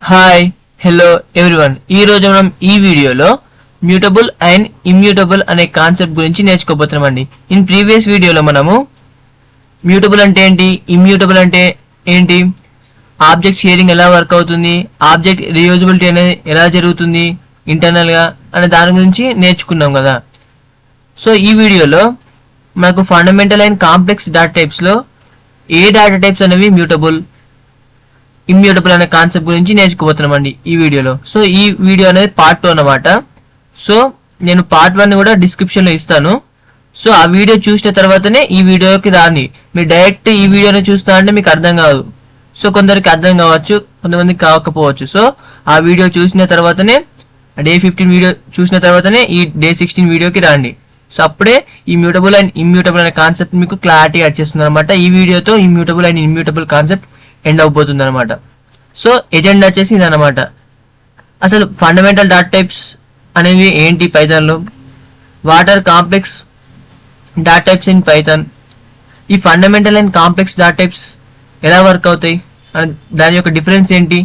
Hi hello everyone ఈ రోజు మనం ఈ వీడియోలో మ్యూటబుల్ అండ్ ఇమ్యూటబుల్ అనే కాన్సెప్ట్ గురించి నేర్చుకోబోతున్నామండి. ఇన్ ప్రీవియస్ వీడియోలో మనము మ్యూటబుల్ అంటే ఏంటి, ఇమ్యూటబుల్ అంటే ఏంటి, ఆబ్జెక్ట్ షేరింగ్ ఎలా వర్క్ అవుతుంది, ఆబ్జెక్ట్ రీయూజబిలిటీ అనేది ఎలా జరుగుతుంది ఇంటర్నల్ గా అనే దాని గురించి నేర్చుకున్నాం కదా. సో ఈ వీడియోలో మనకు fundamental and complex data types లో ఏ డేటా టైప్స్ అనేవి మ్యూటబుల్ ఇమ్యూటబుల్ అనే కాన్సెప్ట్ గురించి నేర్చుకోబోతున్నామండి ఈ వీడియోలో. సో ఈ వీడియో అనేది పార్ట్ 2 అన్నమాట. సో నేను పార్ట్ 1 కూడా డిస్క్రిప్షన్ లో ఇస్తాను. సో ఆ వీడియో చూసిన తర్వాతనే ఈ వీడియోకి రాని, మీరు డైరెక్ట్ ఈ వీడియోని చూస్తా అంటే మీకు అర్థం కాదు. సో కొందరికి అర్థం కావచ్చు, కొంతమందికి కాకపోవచ్చు. సో ఆ వీడియో చూసిన తర్వాతనే డే 15 వీడియో చూసిన తర్వాతనే ఈ డే 16 వీడియోకి రండి. సో అప్పుడే ఈ మ్యూటబుల్ అండ్ ఇమ్యూటబుల్ అనే కాన్సెప్ట్ మీకు క్లారిటీ వచ్చేస్తుంది అనమాట. ఈ వీడియోతో ఈ mutable and immutable concept end అవబోతుంది అనమాట. సో ఎజెండా వచ్చేసి ఇదనమాట. అసలు ఫండమెంటల్ డేటా టైప్స్ అనేవి ఏంటి పైథాన్ లో, what are complex data types in Python, ఈ fundamental and complex data types ఎలా వర్క్ అవుతాయి అని, దాని యొక్క డిఫరెన్స్ ఏంటి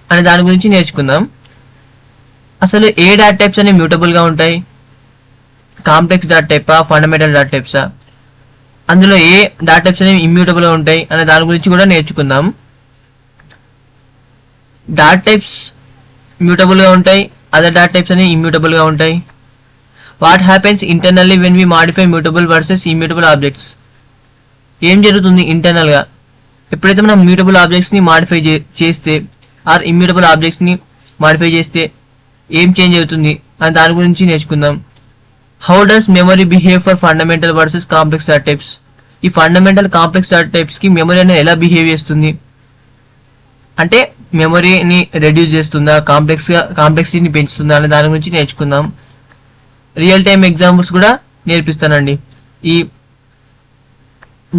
అనే దాని గురించి నేర్చుకుందాం. అసలు ఏ డేటా టైప్స్ అనేవి మ్యూటబుల్ గా ఉంటాయి, కాంప్లెక్స్ డేటా టైపా ఫండమెంటల్ డేటా టైప్సా, అందులో ఏ డేటా టైప్స్ అనేవి ఇమ్యూటబుల్ గా ఉంటాయి అనే దాని గురించి కూడా నేర్చుకుందాం. డేటా టైప్స్ మ్యూటబుల్ గా ఉంటాయి, అదర్ డేటా టైప్స్ అనేవి ఇమ్యూటబుల్ గా ఉంటాయి. What happens internally when we modify mutable versus immutable objects, ఏం జరుగుతుంది ఇంటర్నల్ గా ఎప్పుడైతే మనం మ్యూటబుల్ ఆబ్జెక్ట్స్ ని మాడిఫై చేస్తే ఆర్ ఇమ్యూటబుల్ ఆబ్జెక్ట్స్ ని మాడిఫై చేస్తే ఏం చేంజ్ అవుతుంది అని దాని గురించి నేర్చుకుందాం. How does memory behave for fundamental versus complex data types, ఈ ఫండమెంటల్ కాంప్లెక్స్ డేటా టైప్స్ కి మెమరీ అనేది ఎలా బిహేవ్ చేస్తుంది, అంటే మెమరీని రెడ్యూస్ చేస్తుందా, కాంప్లెక్సిటీని పెంచుతుందా అనే దాని గురించి నేర్చుకుందాం. రియల్ టైమ్ ఎగ్జాంపుల్స్ కూడా నేర్పిస్తానండి ఈ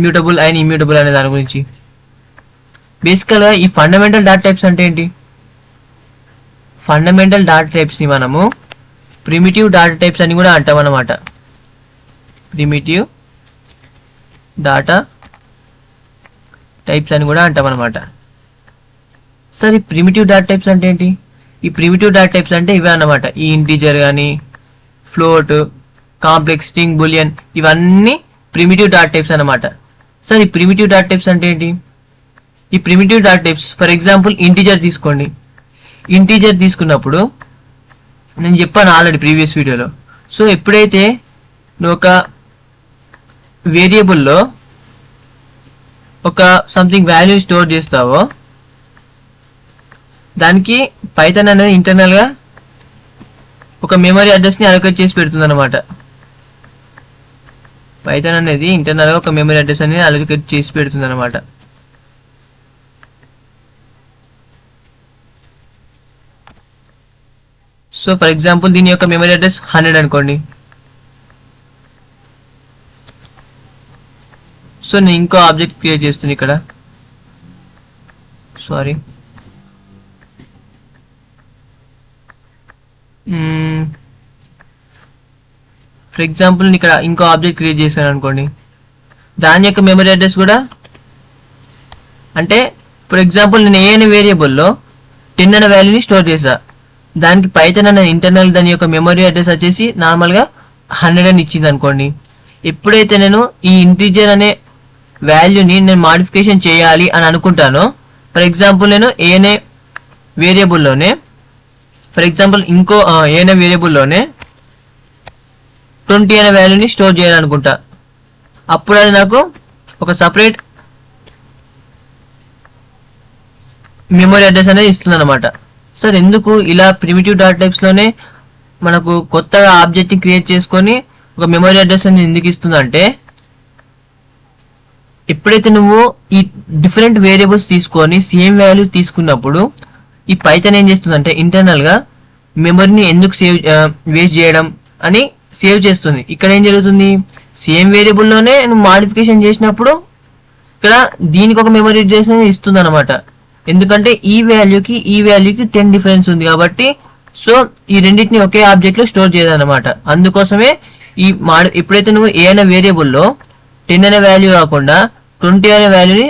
మ్యూటబుల్ అండ్ ఇమ్యూటబుల్ అనే దాని గురించి. బేసికల్ గా ఈ ఫండమెంటల్ డేటా టైప్స్ అంటే ఏంటి, ఫండమెంటల్ డేటా టైప్స్ ని మనము ప్రిమిటివ్ డేటా టైప్స్ అని కూడా అంటాం అన్నమాట. ప్రిమిటివ్ డేటా టైప్స్ అని కూడా అంటాం అన్నమాట. సరే ఈ ప్రిమిటివ్ డేటా టైప్స్ అంటే ఏంటి, ఈ ప్రిమిటివ్ డేటా టైప్స్ అంటే ఇవే అన్నమాట. ఈ ఇంటీజర్ కానీ ఫ్లోట్, కాంప్లెక్స్, స్ట్రింగ్, బూలియన్ ఇవన్నీ ప్రిమిటివ్ డేటా టైప్స్ అన్నమాట. సరే ఈ ప్రిమిటివ్ డేటా టైప్స్ అంటే ఏంటి, ఈ primitive data types for example integer తీసుకోండి. ఇంటీజర్ తీసుకున్నప్పుడు నేను చెప్పాను ఆల్రెడీ ప్రీవియస్ వీడియోలో. సో ఎప్పుడైతే నువ్వు ఒక వేరియబుల్లో ఒక సంథింగ్ వాల్యూ స్టోర్ చేస్తావో దానికి పైథాన్ అనేది ఇంటర్నల్ గా ఒక మెమరీ అడ్రస్ ని అలొకేట్ చేసి పెడుతుంది అనమాట. పైథాన్ అనేది ఇంటర్నల్ గా ఒక మెమరీ అడ్రస్ అనేది అలొకేట్ చేసి పెడుతుంది అనమాట. సో ఫర్ ఎగ్జాంపుల్ దీని యొక్క మెమరీ అడ్రస్ 100 అనుకోండి. సో నేను ఇంకో ఆబ్జెక్ట్ క్రియేట్ చేస్తుంది ఇక్కడ, సారీ ఫర్ ఎగ్జాంపుల్ నేను ఇక్కడ ఇంకో ఆబ్జెక్ట్ క్రియేట్ చేశాను అనుకోండి. దాని యొక్క మెమరీ అడ్రస్ కూడా, అంటే ఫర్ ఎగ్జాంపుల్ నేను ఏ అనే వేరియబుల్లో 10 అనే వాల్యూని స్టోర్ చేసా, దానికి పైథాన్ అనే ఇంటర్నల్ దాని యొక్క మెమరీ అడ్రస్ వచ్చేసి నార్మల్గా 100 అని ఇచ్చింది అనుకోండి. ఎప్పుడైతే నేను ఈ ఇంటీజర్ అనే వాల్యూని నేను మాడిఫికేషన్ చేయాలి అని అనుకుంటానో, ఫర్ ఎగ్జాంపుల్ నేను ఏ అనే వేరియబుల్లోనే, ఫర్ ఎగ్జాంపుల్ ఇంకో ఏ అనే వేరియబుల్లోనే 20 అనే వాల్యూని స్టోర్ చేయాలనుకుంటా, అప్పుడు అది నాకు ఒక సపరేట్ మెమరీ అడ్రస్ అనేది ఇస్తుంది అనమాట. సార్ ఎందుకు ఇలా ప్రిమిటివ్ డేటా టైప్స్ లోనే మనకు కొత్తగా ఆబ్జెక్ట్ ని క్రియేట్ చేసుకొని ఒక మెమరీ అడ్రస్ అనేది ఎందుకు ఇస్తుందంటే, ఎప్పుడైతే నువ్వు ఈ డిఫరెంట్ వేరియబుల్స్ తీసుకొని సేమ్ వాల్యూ తీసుకున్నప్పుడు ఈ పైథాన్ ఏం చేస్తుందంటే ఇంటర్నల్ గా మెమరీని ఎందుకు వేస్ట్ చేయడం అని సేవ్ చేస్తుంది. ఇక్కడ ఏం జరుగుతుంది, సేమ్ వేరియబుల్లోనే నువ్వు మాడిఫికేషన్ చేసినప్పుడు ఇక్కడ దీనికి ఒక మెమరీ అడ్రస్ అనేది ఇస్తుంది అనమాట. ఎందుకంటే ఈ వాల్యూకి 10 డిఫరెన్స్ ఉంది కాబట్టి. సో ఈ రెండింటిని ఒకే ఆబ్జెక్ట్ లో స్టోర్ చేయదన్నమాట. అందుకోసమే ఈ ఎప్పుడైతే నువ్వు ఏ అనే వేరియబుల్లో 10 అనే వాల్యూ కాకుండా 20 అనే వాల్యూని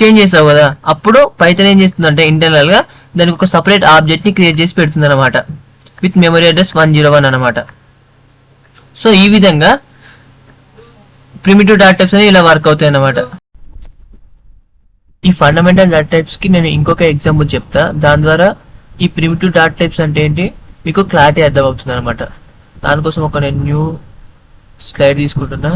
చేంజ్ చేసావు కదా, అప్పుడు పైథాన్ ఏం చేస్తుందంటే ఇంటర్నల్ గా దానికి ఒక సపరేట్ ఆబ్జెక్ట్ ని క్రియేట్ చేసి పెడుతుంది అనమాట విత్ మెమరీ అడ్రస్ 101 అనమాట. సో ఈ విధంగా ప్రిమిటివ్ డాటా టైప్స్ అనేవి ఇలా వర్క్ అవుతాయి అన్నమాట. ఈ ఫండమెంటల్ డాటా టైప్స్ కి నేను ఇంకొక ఎగ్జాంపుల్ చెప్తా, దాని ద్వారా ఈ ప్రిమిటివ్ డాటా టైప్స్ అంటే ఏంటి మీకు క్లారిటీ అర్థం అవుతుంది అనమాట. దానికోసం ఒక నేను న్యూ స్లైడ్ తీసుకుంటున్నా.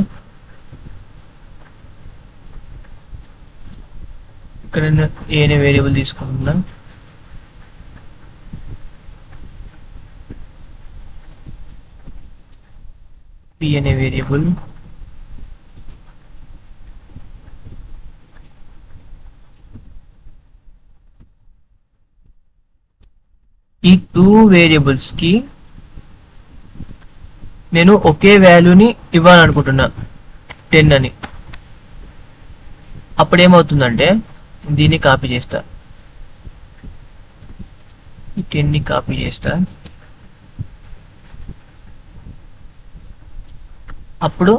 ఇక్కడ నేను ఏ అనే వేరియబుల్ తీసుకుంటున్నా. పి అనే వేరియబుల్, ఈ 2 వేరియబుల్స్ కి నేను ఒకే వాల్యూని ఇవ్వాలనుకుంటున్నా 10 అని. అప్పుడు ఏమవుతుందంటే దీన్ని కాపీ చేస్తా, ఈ 10 ని కాపీ చేస్తా. అప్పుడు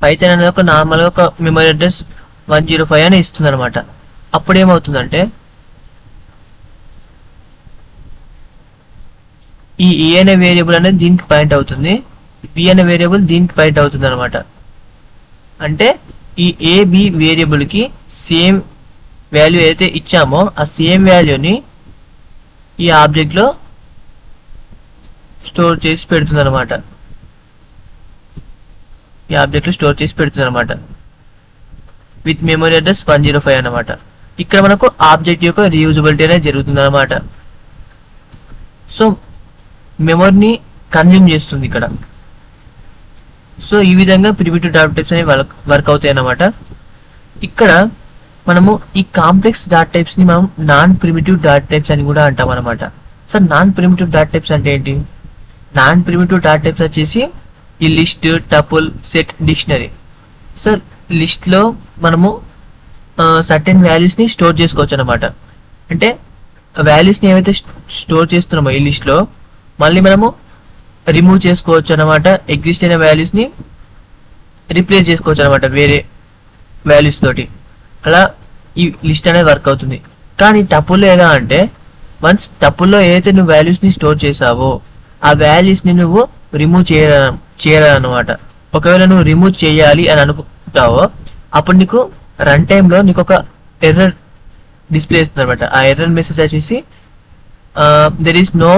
పైథాన్ అనేది ఒక నార్మల్గా ఒక మెమరీ అడ్రస్ 105 అని ఇస్తుంది అనమాట. అప్పుడు ఏమవుతుందంటే ఈ ఏ అనే వేరియబుల్ అనేది దీనికి పాయింట్ అవుతుంది, బి అనే వేరియబుల్ దీనికి పాయింట్ అవుతుంది అనమాట. అంటే ఈ ఏ బి వేరియబుల్ కి సేమ్ వాల్యూ అయితే ఇచ్చామో ఆ సేమ్ వాల్యూని ఈ ఆబ్జెక్ట్ లో స్టోర్ చేసి పెడుతుంది అనమాట. ఈ ఆబ్జెక్ట్ లో స్టోర్ చేసి పెడుతుంది అనమాట విత్ మెమరీ అడ్రస్ 105 అనమాట. ఇక్కడ మనకు ఆబ్జెక్ట్ యొక్క రీయూజబిలిటీ అనేది జరుగుతుంది అనమాట. సో మెమరీని కన్జ్యూమ్ చేస్తుంది ఇక్కడ. సో ఈ విధంగా ప్రిమిటివ్ డాటా టైప్స్ అనేవి వర్క్ అవుతాయి అన్నమాట. ఇక్కడ మనము ఈ కాంప్లెక్స్ డాటా టైప్స్ ని మనం నాన్ ప్రిమిటివ్ డాటా టైప్స్ అని కూడా అంటాం అనమాట. So non primitive data types అంటే ఏంటి? నాన్ ప్రిమిటివ్ డాటా టైప్స్ వచ్చేసి ఈ list, tuple, set, dictionary. So list లో మనము సర్టెన్ వాల్యూస్ ని స్టోర్ చేసుకోవచ్చు అనమాట. అంటే వాల్యూస్ ని ఏవైతే స్టోర్ చేస్తున్నామో ఈ లిస్ట్ లో మళ్ళీ మనము రిమూవ్ చేసుకోవచ్చు అనమాట. ఎగ్జిస్ట్ అయిన వాల్యూస్ ని రీప్లేస్ చేసుకోవచ్చు అనమాట వేరే వాల్యూస్ తోటి. అలా ఈ లిస్ట్ అనేది వర్క్ అవుతుంది. కానీ టపుల్లో ఎలా అంటే వన్స్ టపుల్లో ఏదైతే నువ్వు వాల్యూస్ ని స్టోర్ చేసావో ఆ వాల్యూస్ ని నువ్వు రిమూవ్ చేయాలన్నమాట. ఒకవేళ నువ్వు రిమూవ్ చేయాలి అని అనుకుంటావో అప్పుడు నీకు రన్ టైమ్ లో నీకు ఒక ఎర్రర్ డిస్ప్లే ఇస్తుంది అనమాట. ఆ ఎర్రర్ మెసేజ్ వచ్చేసి there is no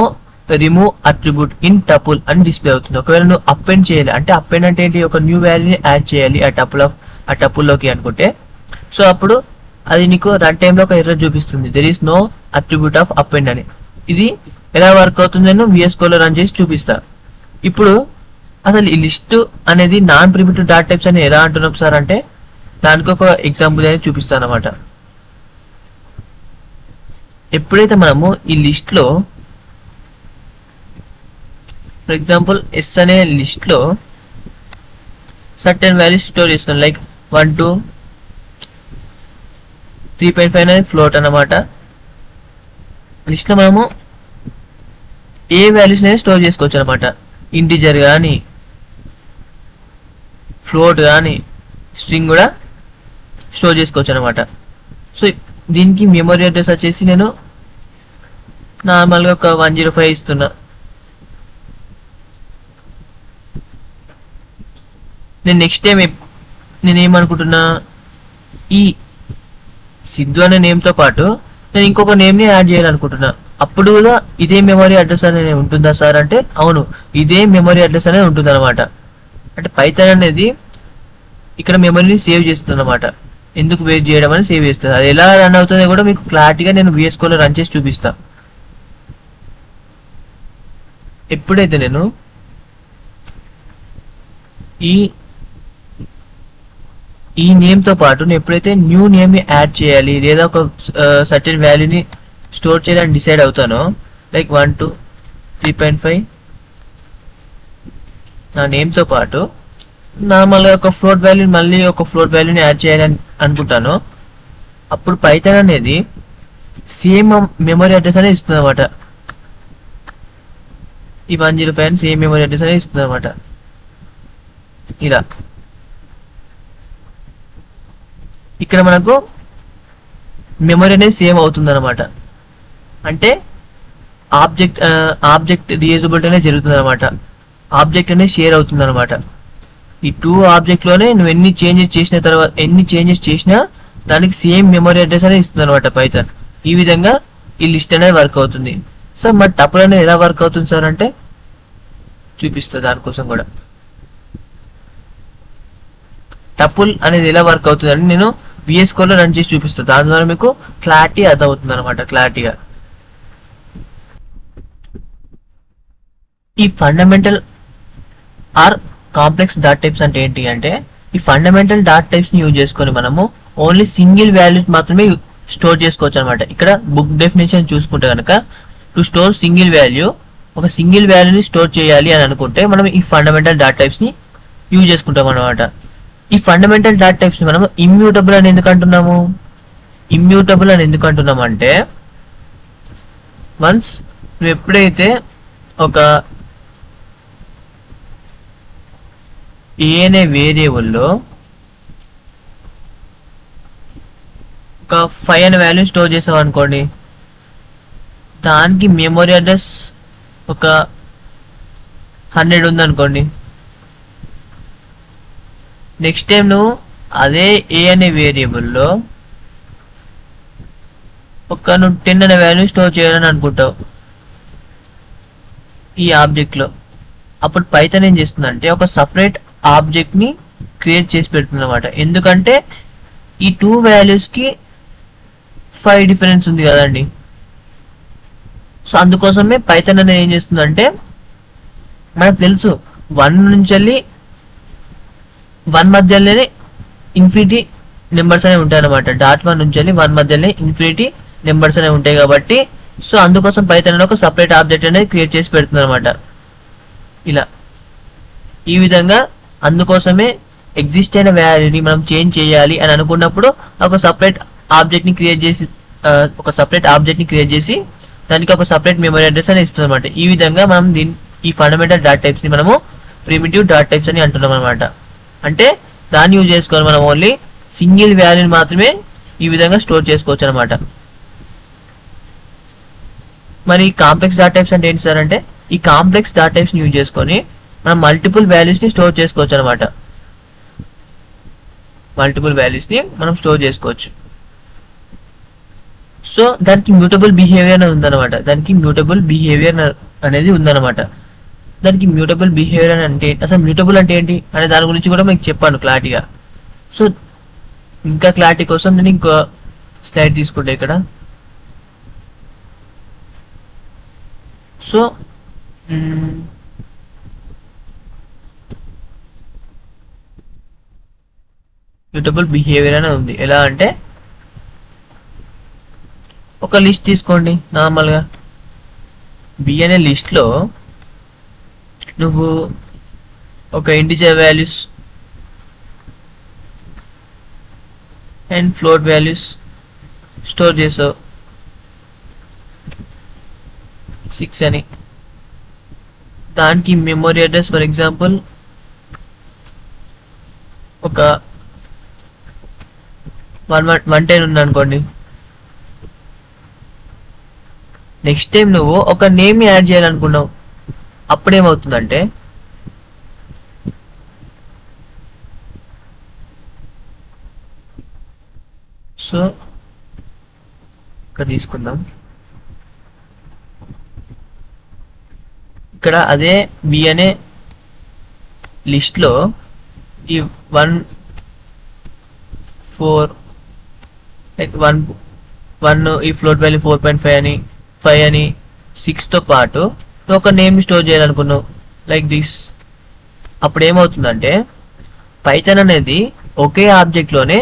remove attribute in tuple అని డిస్ప్లే అవుతుంది. ఒకవేళ నువ్వు అపెండ్ చేయాలి అంటే అపెండ్ అంటే ఏంటి, ఒక న్యూ వాల్యూని యాడ్ చేయాలి ఆ టపుల్లోకి అనుకుంటే, సో అప్పుడు అది నీకు రన్ టైమ్ లో ఒక ఎర్రర్ చూపిస్తుంది, there is no attribute of append అని. ఇది ఎలా వర్క్ అవుతుంది నేను VS Code లో రన్ చేసి చూపిస్తా. ఇప్పుడు అసలు ఈ లిస్ట్ అనేది నాన్ ప్రిమిటివ్ డాటా టైప్స్ అని ఎలా అంటున్నాం సార్ అంటే దానికి ఒక ఎగ్జాంపుల్ అనేది చూపిస్తాను అనమాట. ఎప్పుడైతే మనము ఈ లిస్ట్ లో ఫర్ ఎగ్జాంపుల్ ఎస్ అనే లిస్ట్ లో సర్టెన్ వాల్యూస్ స్టోర్ చేస్తున్నాం, లైక్ 1 2 3.5 అనేది ఫ్లోట్ అన్నమాట. లిస్ట్ లో మనము ఏ వాల్యూస్ అనేది స్టోర్ చేసుకోవచ్చు అనమాట. ఇంటిజర్ కానీ ఫ్లోట్ కానీ స్ట్రింగ్ కూడా స్టోర్ చేసుకోవచ్చు అనమాట. సో దీనికి మెమరీ అడ్రస్ వచ్చేసి నేను నార్మల్గా ఒక 105 ఇస్తున్నా. నేను నెక్స్ట్ టైం నేనేమనుకుంటున్నా, ఈ సిద్ధు అనే నేమ్తో పాటు నేను ఇంకొక నేమ్ని యాడ్ చేయాలనుకుంటున్నా. అప్పుడు కూడా ఇదే మెమరీ అడ్రస్ అనేది ఉంటుందా సార్ అంటే అవును, ఇదే మెమరీ అడ్రస్ అనేది ఉంటుంది అనమాట. అంటే పైథాన్ అనేది ఇక్కడ మెమరీని సేవ్ చేస్తుంది అనమాట. ఎందుకు వేస్ట్ చేయడం అని సేవ్ చేస్తుంది. అది ఎలా రన్ అవుతుందో కూడా మీకు క్లారిటీగా నేను VS Code లో రన్ చేసి చూపిస్తా. ఎప్పుడైతే నేను ఈ నేమ్తో పాటు నేను ఎప్పుడైతే న్యూ నేమ్ని యాడ్ చేయాలి లేదా ఒక సర్టెన్ వాల్యూని స్టోర్ చేయాలని డిసైడ్ అవుతానో, లైక్ 1 2 3.5 నా నేమ్తో పాటు నార్మల్గా ఒక ఫ్లోట్ వాల్యూని మళ్ళీ ఒక ఫ్లోట్ వాల్యూని యాడ్ చేయాలని అనుకుంటాను, అప్పుడు పైథాన్ అనేది సేమ్ మెమరీ అడ్రస్ అనేది ఇస్తుంది అనమాట. ఈ 105 సేమ్ మెమరీ అడ్రస్ అనేది ఇస్తుంది అనమాట. ఇలా ఇక్కడ మనకు మెమరీ అనేది సేమ్ అవుతుంది అనమాట. అంటే ఆబ్జెక్ట్ రీయూజబిలిటీ అనేది జరుగుతుంది అనమాట. ఆబ్జెక్ట్ అనేది షేర్ అవుతుంది అనమాట. ఈ 2 ఆబ్జెక్ట్ లోనే నువ్వు ఎన్ని చేంజెస్ చేసినా దానికి సేమ్ మెమరీ అడ్రస్ అనేది ఇస్తుంది అనమాట పైథాన్. ఈ విధంగా ఈ లిస్ట్ అనేది వర్క్ అవుతుంది. సార్ మరి టపుల్ అనేది ఎలా వర్క్ అవుతుంది సార్ అంటే చూపిస్తా. దానికోసం కూడా టపుల్ అనేది ఎలా వర్క్ అవుతుంది అని నేను VS Code లో రన్ చేసి చూపిస్తాను. దాని ద్వారా మీకు క్లారిటీ అర్థమవుతుంది అనమాట. క్లారిటీగా ఈ fundamental or complex data types అంటే ఏంటి అంటే, ఈ ఫండమెంటల్ డాట్ టైప్స్ ని యూజ్ చేసుకొని మనము ఓన్లీ సింగిల్ వాల్యూస్ మాత్రమే స్టోర్ చేసుకోవచ్చు అనమాట. ఇక్కడ బుక్ డెఫినేషన్ చూసుకుంటే కనుక టు స్టోర్ సింగిల్ వాల్యూ, ఒక సింగిల్ వాల్యూని స్టోర్ చేయాలి అని అనుకుంటే మనం ఈ ఫండమెంటల్ డాట్ టైప్స్ ని యూజ్ చేసుకుంటాం అనమాట. ఈ ఫండమెంటల్ డాట్ టైప్స్ ని మనం ఇమ్యూటబుల్ అని ఎందుకు అంటున్నాము? ఇమ్యూటబుల్ అని ఎందుకు అంటున్నాం అంటే, వన్స్ నువ్వు ఎప్పుడైతే ఒక ఏ అనే వేరియబుల్లో ఒక 5 అనే వాల్యూ స్టోర్ చేసాం అనుకోండి, దానికి మెమరీ అడ్రస్ ఒక 100 ఉంది అనుకోండి. నెక్స్ట్ టైం నువ్వు అదే ఏ అనే వేరియబుల్లో నువ్వు 10 అనే వాల్యూ స్టోర్ చేయాలని అనుకుంటావు ఈ ఆబ్జెక్ట్లో. అప్పుడు పైథాన్ ఏం చేస్తుందంటే ఒక సపరేట్ ఆబ్జెక్ట్ ని క్రియేట్ చేసి పెడుతుంది అనమాట. ఎందుకంటే ఈ 2 వాల్యూస్ కి 5 డిఫరెన్స్ ఉంది కదండి. సో అందుకోసమే పైథాన్ అనేది ఏం చేస్తుందంటే, మనకు తెలుసు 1 నుంచి వెళ్ళి 1 మధ్యలోనే ఇన్ఫినిటీ నెంబర్స్ అనేవి ఉంటాయి అనమాట. డాట్ 1 నుంచి వెళ్ళి 1 మధ్యలోనే ఇన్ఫినిటీ నెంబర్స్ అనేవి ఉంటాయి కాబట్టి, సో అందుకోసం పైథాన్ అనేది ఒక సపరేట్ ఆబ్జెక్ట్ అనేది క్రియేట్ చేసి పెడుతుంది అనమాట. ఇలా ఈ విధంగా అందుకోసమే ఎగ్జిస్ట్ అయిన వాల్యూని మనం చేంజ్ చేయాలి అని అనుకున్నప్పుడు ఒక సపరేట్ ఆబ్జెక్ట్ ని క్రియేట్ చేసి దానికి ఒక సపరేట్ మెమరీ అడ్రస్ అని ఇస్తుంది అనమాట. ఈ విధంగా మనం ఈ ఫండమెంటల్ డాట్ టైప్స్ ని మనము ప్రిమిటివ్ డాట్ టైప్స్ అని అంటున్నాం అనమాట. అంటే దాన్ని యూజ్ చేసుకొని మనం ఓన్లీ సింగిల్ వాల్యూని మాత్రమే ఈ విధంగా స్టోర్ చేసుకోవచ్చు అనమాట. మరి కాంప్లెక్స్ డాట్ టైప్స్ అంటే ఏంటి సార్ అంటే, ఈ కాంప్లెక్స్ డాట్ టైప్స్ ని యూజ్ చేసుకొని మనం మల్టిపుల్ వాల్యూస్ ని స్టోర్ చేసుకోవచ్చు అనమాట. సో దానికి మ్యూటబుల్ బిహేవియర్ అనేది ఉందన్నమాట. దానికి మ్యూటబుల్ బిహేవియర్ అంటే అసలు మ్యూటబుల్ అంటే ఏంటి అనే దాని గురించి కూడా మీకు చెప్పాను క్లారిటీగా. సో ఇంకా క్లారిటీ కోసం నేను ఇంకో స్లైడ్ తీసుకుంటే ఇక్కడ. సో మ్యూటబుల్ బిహేవియర్ అనేది ఉంది. ఎలా అంటే, ఒక లిస్ట్ తీసుకోండి. నార్మల్గా బి అనే లిస్ట్లో నువ్వు ఒక integer values and float values store చేసావు 6 అని. దానికి మెమరీ అడ్రస్ ఫర్ ఎగ్జాంపుల్ ఒక 110 ఉంది అనుకోండి. నెక్స్ట్ టైం నువ్వు ఒక నేమ్ యాడ్ చేయాలనుకున్నావు, అప్పుడేమవుతుందంటే సో ఇక్కడ తీసుకుందాం. ఇక్కడ అదే బి అనే లిస్ట్ లో ఈ 1 4 లైక్ 1 ఈ ఫ్లోట్ వాల్యూ 4.5 అని 5 అని 6 తో పాటు నువ్వు ఒక నేమ్ స్టోర్ చేయాలనుకున్నావు లైక్ దిస్. అప్పుడు ఏమవుతుందంటే పైథాన్ అనేది ఒకే ఆబ్జెక్ట్ లోనే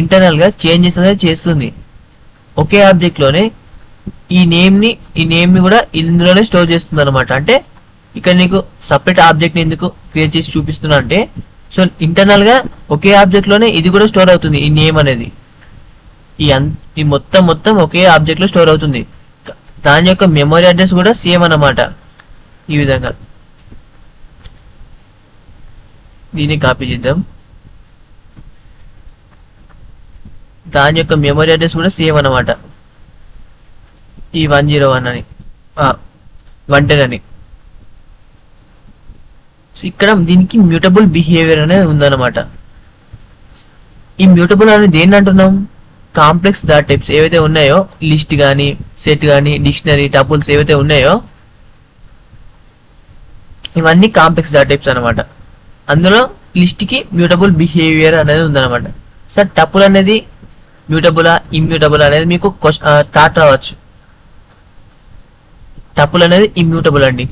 ఇంటర్నల్ గా చేంజెస్ అనేది చేస్తుంది. ఒకే ఆబ్జెక్ట్ లోనే ఈ నేమ్ ని కూడా ఇందులోనే స్టోర్ చేస్తుంది అనమాట. అంటే ఇక్కడ నీకు సపరేట్ ఆబ్జెక్ట్ ని ఎందుకు క్రియేట్ చేసి చూపిస్తున్నా అంటే, సో ఇంటర్నల్ గా ఒకే ఆబ్జెక్ట్ లోనే ఇది కూడా స్టోర్ అవుతుంది. ఈ నేమ్ అనేది ఈ మొత్తం ఒకే ఆబ్జెక్ట్ లో స్టోర్ అవుతుంది. దాని యొక్క మెమరీ అడ్రస్ కూడా సేమ్ అన్నమాట. ఈ విధంగా దీన్ని కాపీ చేద్దాం. దాని యొక్క మెమరీ అడ్రస్ కూడా సేమ్ అనమాట, ఈ 101 అని 110 అని. సో ఇక్కడ దీనికి మ్యూటబుల్ బిహేవియర్ అనేది ఉందన్నమాట. ఈ మ్యూటబుల్ అనేది దేన్ని అంటున్నాం? కాంప్లెక్స్ డాటా టైప్స్ ఏవైతే ఉన్నాయో, లిస్ట్ కానీ, సెట్ కానీ, డిక్షనరీ, టపుల్స్ ఏవైతే ఉన్నాయో ఇవన్నీ కాంప్లెక్స్ డాటా టైప్స్ అనమాట. అందులో లిస్ట్కి మ్యూటబుల్ బిహేవియర్ అనేది ఉందన్నమాట. సార్ టపుల్ అనేది మ్యూటబులా ఇమ్యూటబుల్ అనేది మీకు థాట్ రావచ్చు. టపుల్ అనేది ఇమ్యూటబుల్ అండి.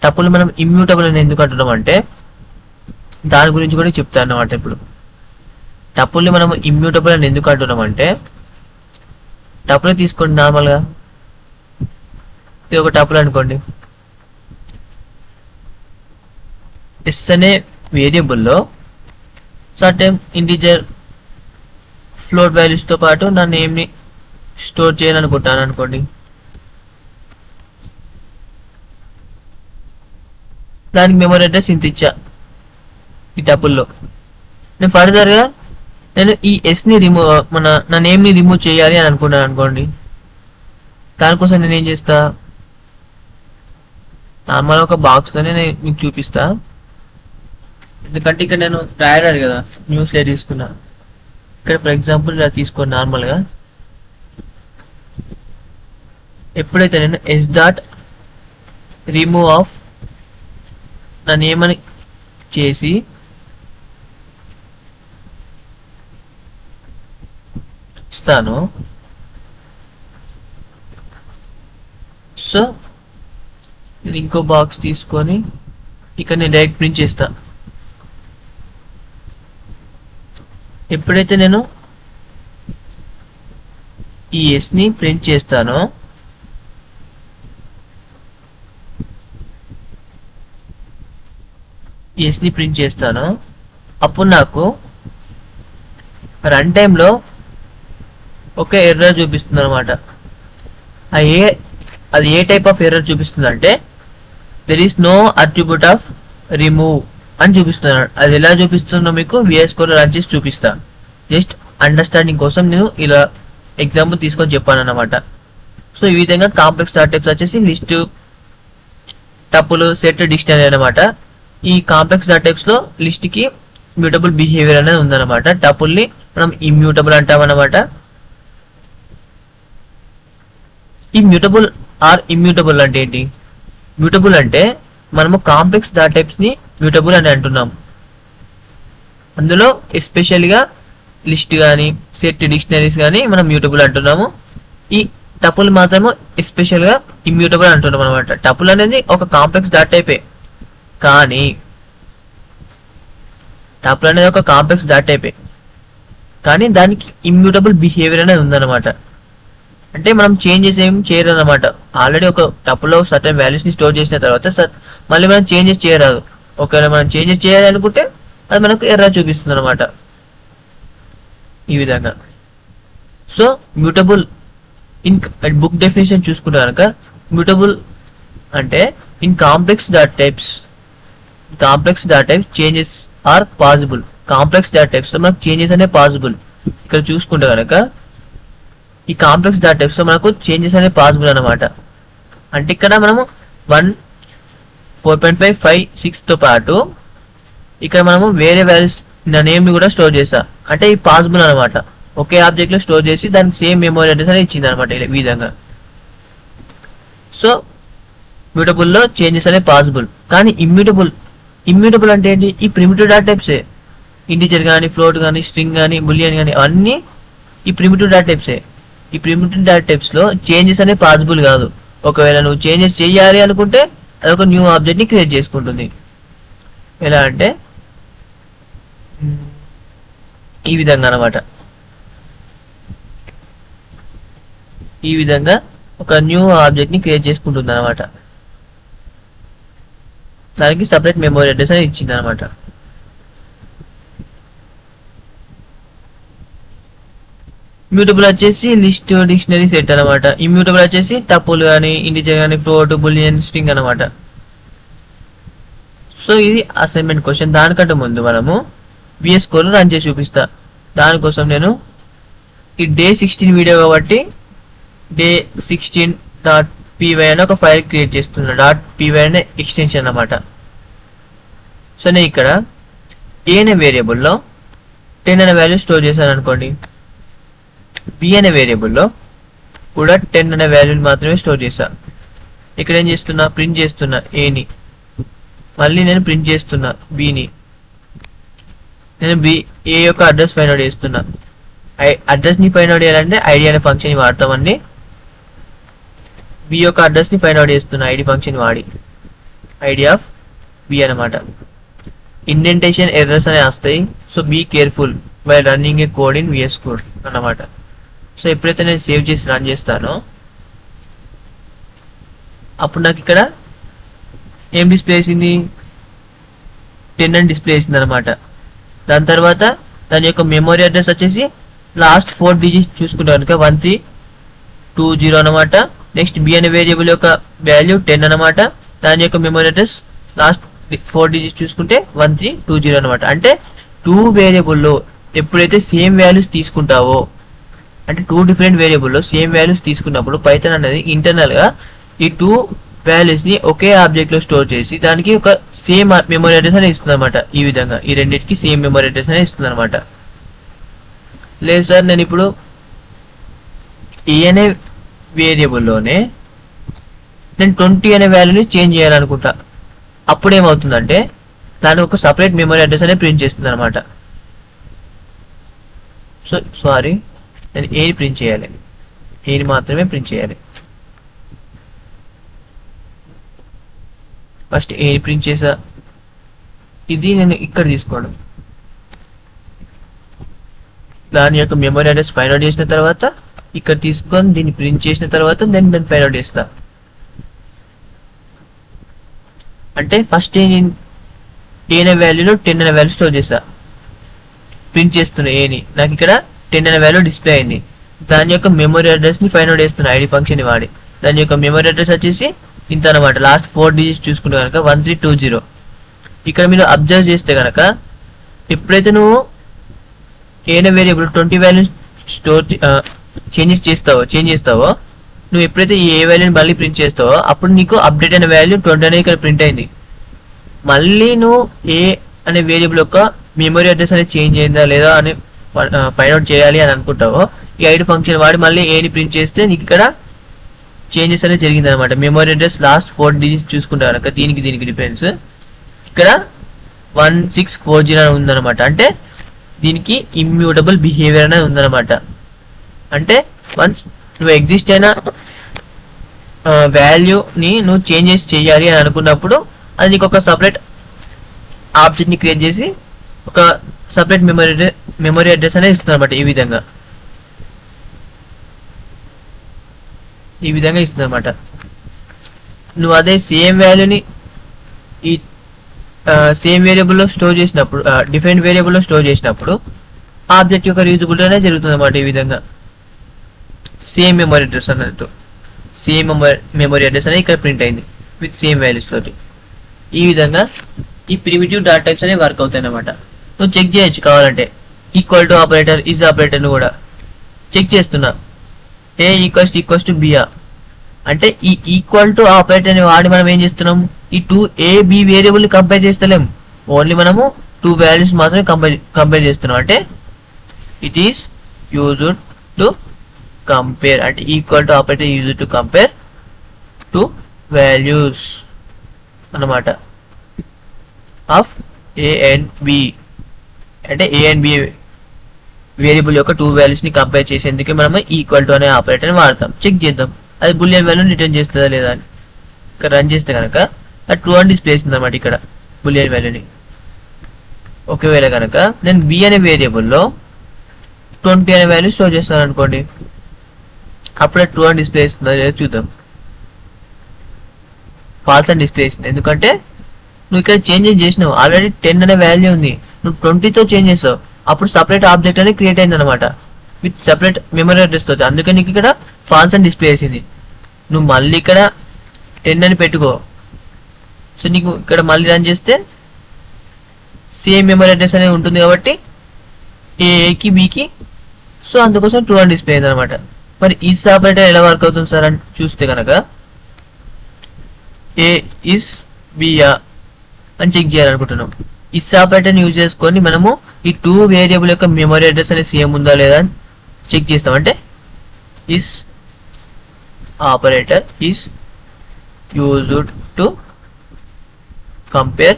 టపుల్ మనం ఇమ్యూటబుల్ అని ఎందుకు అంటున్నాం అంటే దాని గురించి కూడా చెప్తాను అన్నమాట. ఇప్పుడు టపుల్ని మనం ఇమ్యూటబుల్ అని ఎందుకు అంటున్నాం అంటే, టపుల్ తీసుకోండి నార్మల్గా, ఇది ఒక టపుల్ అనుకోండి. ఎస్ అనే వేరియబుల్లో సర్టెన్ ఇంటిజర్ ఫ్లోట్ వాల్యూస్తో పాటు నా నేమ్ని స్టోర్ చేయాలనుకుంటాను అనుకోండి. దానికి మెమరీ అడ్రస్ ఇంత ఇచ్చా ఈ టపుల్లో. నేను ఫర్దర్గా నేను ఈ ఎస్ని నా నేమ్ని రిమూవ్ చేయాలి అని అనుకున్నాను అనుకోండి. దానికోసం నేను ఏం చేస్తా, నార్మల్ ఒక బాక్స్గానే నేను మీకు చూపిస్తా. ఎందుకంటే ఇక్కడ నేను రాయడాలి కదా, న్యూ స్లైడ్ తీసుకున్నా. ఇక్కడ ఫర్ ఎగ్జాంపుల్ ఇలా తీసుకోండి నార్మల్గా. ఎప్పుడైతే నేను ఎస్ డాట్ రిమూవ్ ఆఫ్ నా నేమ్ అని చేసి ఇస్తాను, సో నేను ఇంకో బాక్స్ తీసుకొని ఇక్కడ నేను డైరెక్ట్ ప్రింట్ చేస్తా. ఎప్పుడైతే నేను ఈ ఎస్ని ప్రింట్ చేస్తానో అప్పుడు నాకు రన్ టైంలో ఒక ఎర్రర్ చూపిస్తుంది అనమాట. అది ఏ టైప్ ఆఫ్ ఎర్రర్ చూపిస్తుంది అంటే there is no attribute of remove అని చూపిస్తున్నాడు. అది ఎలా చూపిస్తుందో మీకు VS Code రన్ చేసి చూపిస్తా. జస్ట్ అండర్స్టాండింగ్ కోసం నేను ఇలా ఎగ్జాంపుల్ తీసుకొని చెప్పాను అనమాట. సో ఈ విధంగా కాంప్లెక్స్ డాటా టైప్స్ వచ్చేసి లిస్ట్, టపుల్, సెట్, డిక్షనరీ అనమాట. ఈ కాంప్లెక్స్ డాటా టైప్స్ లో లిస్ట్ కి మ్యూటబుల్ బిహేవియర్ అనేది ఉందన్నమాట. టపుల్ ని మనం ఇమ్యూటబుల్ అంటాం అనమాట. ఈ మ్యూటబుల్ ఆర్ ఇమ్యూటబుల్ అంటే ఏంటి? మ్యూటబుల్ అంటే మనము కాంప్లెక్స్ డాటా టైప్స్ ని మ్యూటబుల్ అని అంటున్నాం. అందులో ఎస్పెషల్గా లిస్ట్ కానీ, సెట్, డిక్షనరీస్ కానీ మనం మ్యూటబుల్ అంటున్నాము. ఈ టపుల్ మాత్రము ఎస్పెషల్గా ఇమ్యూటబుల్ అంటున్నాం అనమాట. టపుల్ అనేది ఒక కాంప్లెక్స్ డాటా టైపే, కానీ దానికి ఇమ్యూటబుల్ బిహేవియర్ అనేది ఉందన్నమాట. అంటే మనం చేంజెస్ ఏం చేయరు అనమాట. ఆల్రెడీ ఒక టపుల్లో సర్టెన్ వాల్యూస్ ని స్టోర్ చేసిన తర్వాత మళ్ళీ మనం చేంజెస్ చేయరాదు. ఒకవేళ మనం చేంజెస్ చేయాలి అనుకుంటే అది మనకు ఎర్రర్ చూపిస్తుంది అనమాట ఈ విధంగా. So mutable in book definition చూసుకుంటే కనుక మ్యూటబుల్ అంటే in complex data types changes are possible. Complex data types లో మనకు చేంజెస్ అనే పాసిబుల్. ఇక్కడ చూసుకుంటే కనుక ఈ కాంప్లెక్స్ డాటా టైప్స్ లో మనకు చేంజెస్ అనే పాసిబుల్ అనమాట. అంటే ఇక్కడ మనము 1, 4.5, 5, 6 తో పాటు ఇక్కడ మనము వేరే వాల్యూస్ నా నేమ్ ని కూడా స్టోర్ చేస్తా. అంటే ఈ పాసిబుల్ అనమాట. ఒకే ఆబ్జెక్ట్ లో స్టోర్ చేసి దానికి సేమ్ మెమరీ అడ్రస్ అనేది ఇచ్చింది అనమాట ఈ విధంగా. సో మ్యూటబుల్ లో చేంజెస్ అనే పాసిబుల్. కానీ ఇమ్యూటబుల్ అంటే ఏంటి? ఈ ప్రిమిటివ్ డాటా టైప్సే. ఇంటిజర్ కానీ, ఫ్లోట్ కానీ, స్ట్రింగ్ కానీ, బులియన్ కానీ అన్నీ ఈ ప్రిమిటివ్ డాటా టైప్సే. ఈ ప్రిమిటివ్ డాటా టైప్స్ లో చేంజెస్ అనే పాసిబుల్ కాదు. ఒకవేళ నువ్వు చేంజెస్ చేయాలి అనుకుంటే అది ఒక న్యూ ఆబ్జెక్ట్ ని క్రియేట్ చేసుకుంటుంది. ఎలా అంటే ఈ విధంగా అనమాట. ఈ విధంగా ఒక న్యూ ఆబ్జెక్ట్ ని క్రియేట్ చేసుకుంటుంది అనమాట. దానికి సపరేట్ మెమరీ అడ్రస్ అని ఇచ్చింది అనమాట. మ్యూటబుల్ వచ్చేసి లిస్ట్, డిక్షనరీ, సెట్ అనమాట. ఇమ్యూటబుల్ వచ్చేసి టపుల్ కానీ, ఇంటిజర్ కానీ, ఫ్లోట్, బులియన్, స్ట్రింగ్ అనమాట. సో ఇది అసైన్మెంట్ క్వశ్చన్. దానికంటే ముందు మనము VS Code రన్ చేసి చూపిస్తా. దానికోసం నేను ఈ day16 వీడియో కాబట్టి day16.py అని ఒక ఫైల్ క్రియేట్ చేస్తున్నా. .py అనే ఎక్స్టెన్షన్ అన్నమాట. సో నేను ఇక్కడ a అనే వేరియబుల్లో 10 అనే వాల్యూ స్టోర్ చేశాను అనుకోండి. b అనే వేరియబుల్లో కూడా 10 అనే వాల్యూని మాత్రమే స్టోర్ చేశా. ఇక్కడ ఏం చేస్తున్నా, ప్రింట్ చేస్తున్నా ఏని, మళ్ళీ నేను ప్రింట్ చేస్తున్నా బిని. నేను ఏ యొక్క అడ్రస్ ఫైండ్ అవుట్ చేస్తున్నా. అడ్రస్ ని ఫైండ్ అవుట్ చేయాలంటే ఐడి అనే ఫంక్షన్ వాడతామండి. బి యొక్క అడ్రస్ ని ఫైండ్ అవుట్ చేస్తున్నా ఐడి ఫంక్షన్ వాడి, ఐడి ఆఫ్ బి అనమాట. ఇండెంటేషన్ ఎర్రర్స్ అనే వస్తాయి. So be careful by running a code in VS code అన్నమాట. సో ఎప్పుడైతే నేను సేవ్ చేసి రన్ చేస్తానో అప్పుడు నాకు ఇక్కడ ఏం డిస్ప్లే చేసింది, 10 అని డిస్ప్లే చేసింది అనమాట. దాని తర్వాత దాని యొక్క మెమరీ అడ్రస్ వచ్చేసి లాస్ట్ 4 డిజిట్స్ చూసుకుంటే కనుక 1320 అనమాట. నెక్స్ట్ బి అనే వేరియబుల్ యొక్క వాల్యూ 10 అనమాట. దాని యొక్క మెమరీ అడ్రస్ లాస్ట్ 4 డిజిట్స్ చూసుకుంటే 1320 అనమాట. అంటే 2 వేరియబుల్లో ఎప్పుడైతే సేమ్ వాల్యూస్ తీసుకుంటావో, అంటే 2 డిఫరెంట్ వేరియబుల్లో సేమ్ వాల్యూస్ తీసుకున్నప్పుడు పైథాన్ అనేది ఇంటర్నల్ గా ఈ 2 వాల్యూస్ ని ఒకే ఆబ్జెక్ట్ లో స్టోర్ చేసి దానికి ఒక సేమ్ మెమరీ అడ్రస్ అనేది ఇస్తుంది అనమాట. ఈ విధంగా ఈ రెండింటికి సేమ్ మెమరీ అడ్రస్ అనేది ఇస్తుంది అనమాట. లేదు సార్ నేను ఇప్పుడు ఏ అనే వేరియబుల్లోనే నేను 20 అనే వాల్యూని చేంజ్ చేయాలనుకుంటా. అప్పుడు ఏమవుతుందంటే దానికి ఒక సపరేట్ మెమరీ అడ్రస్ అనేది ప్రింట్ చేస్తుంది అనమాట. సో సారీ, నేను ఏని ప్రింట్ చేయాలి, ఏని మాత్రమే ప్రింట్ చేయాలి. ఫస్ట్ ఏని ప్రింట్ చేసా, ఇది నేను ఇక్కడ తీసుకోవడం, దాని యొక్క మెమరీ అడ్రస్ ఫైండ్ అవుట్ చేసిన తర్వాత ఇక్కడ తీసుకొని దీన్ని ప్రింట్ చేసిన తర్వాత నేను దాన్ని ఫైండ్ అవుట్ చేస్తా. అంటే ఫస్ట్ ఏ అనే వాల్యూలో 10 అనే వాల్యూ స్టోర్ చేసా, ప్రింట్ చేస్తున్నా ఏని. నాకు ఇక్కడ 10 అనే వాల్యూ డిస్ప్లే అయింది. దాని యొక్క మెమరీ అడ్రస్ ని ఫైండ్ అవుట్ చేస్తున్నా ఐడి ఫంక్షన్ ని వాడి. దాని యొక్క మెమరీ అడ్రస్ వచ్చేసి ఇంత అనమాట. లాస్ట్ 4 డిజిట్స్ చూసుకుంటే కనుక 1320. ఇక్కడ మీరు అబ్జర్వ్ చేస్తే కనుక ఎప్పుడైతే నువ్వు ఏనే వేరియబుల్ 20 వాల్యూ స్టోర్ చేంజ్ చేస్తావో నువ్వు ఎప్పుడైతే ఏ వాల్యూని మళ్ళీ ప్రింట్ చేస్తావో అప్పుడు నీకు అప్డేట్ అనే వాల్యూ 20 అనేది ఇక్కడ ప్రింట్ అయింది. మళ్ళీ నువ్వు ఏ అనే వేరియబుల్ యొక్క మెమరీ అడ్రస్ అనేది చేంజ్ అయిందా లేదా అని ఫైండ్ అవుట్ చేయాలి అని అనుకుంటావో ఈ ఐడి ఫంక్షన్ వాడి మళ్ళీ ఏని ప్రింట్ చేస్తే నీకు ఇక్కడ చేంజెస్ అనేది జరిగింది అనమాట. మెమరీ అడ్రస్ లాస్ట్ 4 డిజిట్స్ చూసుకుంటే కనుక దీనికి డిఫరెన్స్ ఇక్కడ 1640 అని ఉందన్నమాట. అంటే దీనికి ఇమ్యూటబుల్ బిహేవియర్ అనేది ఉందన్నమాట. అంటే వన్స్ నువ్వు ఎగ్జిస్ట్ అయిన వాల్యూని నువ్వు చేంజెస్ చేయాలి అని అనుకున్నప్పుడు అది నీకు ఒక సపరేట్ ఆబ్జెక్ట్ ని క్రియేట్ చేసి ఒక సపరేట్ మెమరీ అడ్రస్ అనేది ఇస్తుంది అనమాట. ఈ విధంగా ఇస్తుంది అనమాట. నువ్వు అదే సేమ్ వాల్యూని ఈ సేమ్ వేరియబుల్లో స్టోర్ చేసినప్పుడు, డిఫరెంట్ వేరియబుల్లో స్టోర్ చేసినప్పుడు ఆబ్జెక్ట్ యొక్క రీయూజబిలిటీ అనేది జరుగుతుంది అనమాట. ఈ విధంగా సేమ్ మెమరీ అడ్రస్ అన్నట్టు సేమ్ మెమరీ అడ్రస్ అనేది ఇక్కడ ప్రింట్ అయింది విత్ సేమ్ వాల్యూస్ తోటి. ఈ విధంగా ఈ ప్రిమిటివ్ డాటా టైప్స్ అనేవి వర్క్ అవుతాయి అన్నమాట. నువ్వు చెక్ చేయొచ్చు కావాలంటే ఈక్వల్ టు ఆపరేటర్, ఈజ్ ఆపరేటర్ను కూడా చెక్ చేస్తున్నా. ఏ ఈక్వల్స్ టు బియా అంటే ఈ ఈక్వల్ టు ఆపరేటర్ అని వాడి మనం ఏం చేస్తున్నాం, ఈ 2 ఏ బి వేరియబుల్ ని కంపేర్ చేస్తలేం, ఓన్లీ మనము 2 వాల్యూస్ మాత్రమే కంపేర్ చేస్తున్నాం. అంటే it is used to compare, అంటే equal to operator used to compare 2 values అన్నమాట ఆఫ్ ఏ అండ్ బి. అంటే ఏ అండ్ బి వేరియబుల్ యొక్క 2 వాల్యూస్ ని కంపేర్ చేసేందుకు మనం ఈక్వల్ టు అనే ఆపరేటర్ ని వాడతాం. చెక్ చేద్దాం అది బులియన్ వాల్యూని రిటర్న్ చేస్తుందా లేదా అని. ఇక్కడ రన్ చేస్తే కనుక అది ట్రూ అని డిస్ప్లే చేస్తుంది అనమాట ఇక్కడ బులియన్ వాల్యూని. ఒకవేళ కనుక నేను బి అనే వేరియబుల్లో 20 అనే వాల్యూ స్టోర్ చేస్తాను అనుకోండి, అప్పుడే ట్రూ అని డిస్ప్లే చేస్తుందా లేదా చూద్దాం. ఫాల్స్ అని డిస్ప్లే చేస్తుంది, ఎందుకంటే నువ్వు ఇక్కడ చేంజెస్ చేసినావు. ఆల్రెడీ 10 అనే వాల్యూ ఉంది, నువ్వు 20తో చేంజ్ చేస్తావు, అప్పుడు సపరేట్ ఆబ్జెక్ట్ అనేది క్రియేట్ అయింది అనమాట విత్ సపరేట్ మెమరీ అడ్రస్ తోటి. అందుకని నీకు ఇక్కడ ఫాల్స్ అని డిస్ప్లే చేసింది. నువ్వు మళ్ళీ ఇక్కడ 10 అని పెట్టుకో, సో నీకు ఇక్కడ మళ్ళీ రన్ చేస్తే సేమ్ మెమరీ అడ్రస్ అనేది ఉంటుంది కాబట్టి ఏకి బికి సో అందుకోసం ట్రూ అని డిస్ప్లే అయింది అనమాట. మరి ఇస్ ఆపరేటర్ ఎలా వర్క్ అవుతుంది సార్ అని చూస్తే కనుక ఏ ఇస్ బియా అని చెక్ చేయాలనుకుంటున్నాం. ఇస్ ఆపరేటర్ని యూజ్ చేసుకొని మనము ఈ 2 వేరియబుల్ యొక్క మెమరీ అడ్రస్ అనేది సేమ్ ఉందా లేదా అని చెక్ చేస్తాం. అంటే is operator is used to compare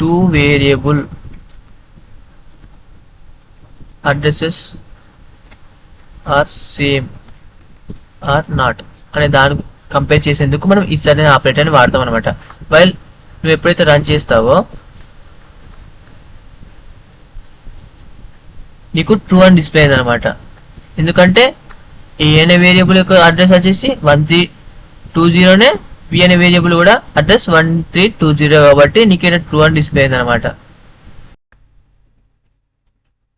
2 variable addresses are same or not అనే దాని కంపేర్ చేసేందుకు మనం ఇస్ అనే ఆపరేటర్ని వాడతాం అనమాట. వైల్ నువ్వు ఎప్పుడైతే రన్ చేస్తావో నీకు ట్రూ అని డిస్ప్లే అయింది అనమాట. ఎందుకంటే ఏ అనే వేరియబుల్ యొక్క అడ్రస్ వచ్చేసి 1320నే, బి అనే వేరియబుల్ కూడా అడ్రస్ 1320 కాబట్టి నీకు ఇక్కడ ట్రూ అని డిస్ప్లే అయింది అనమాట.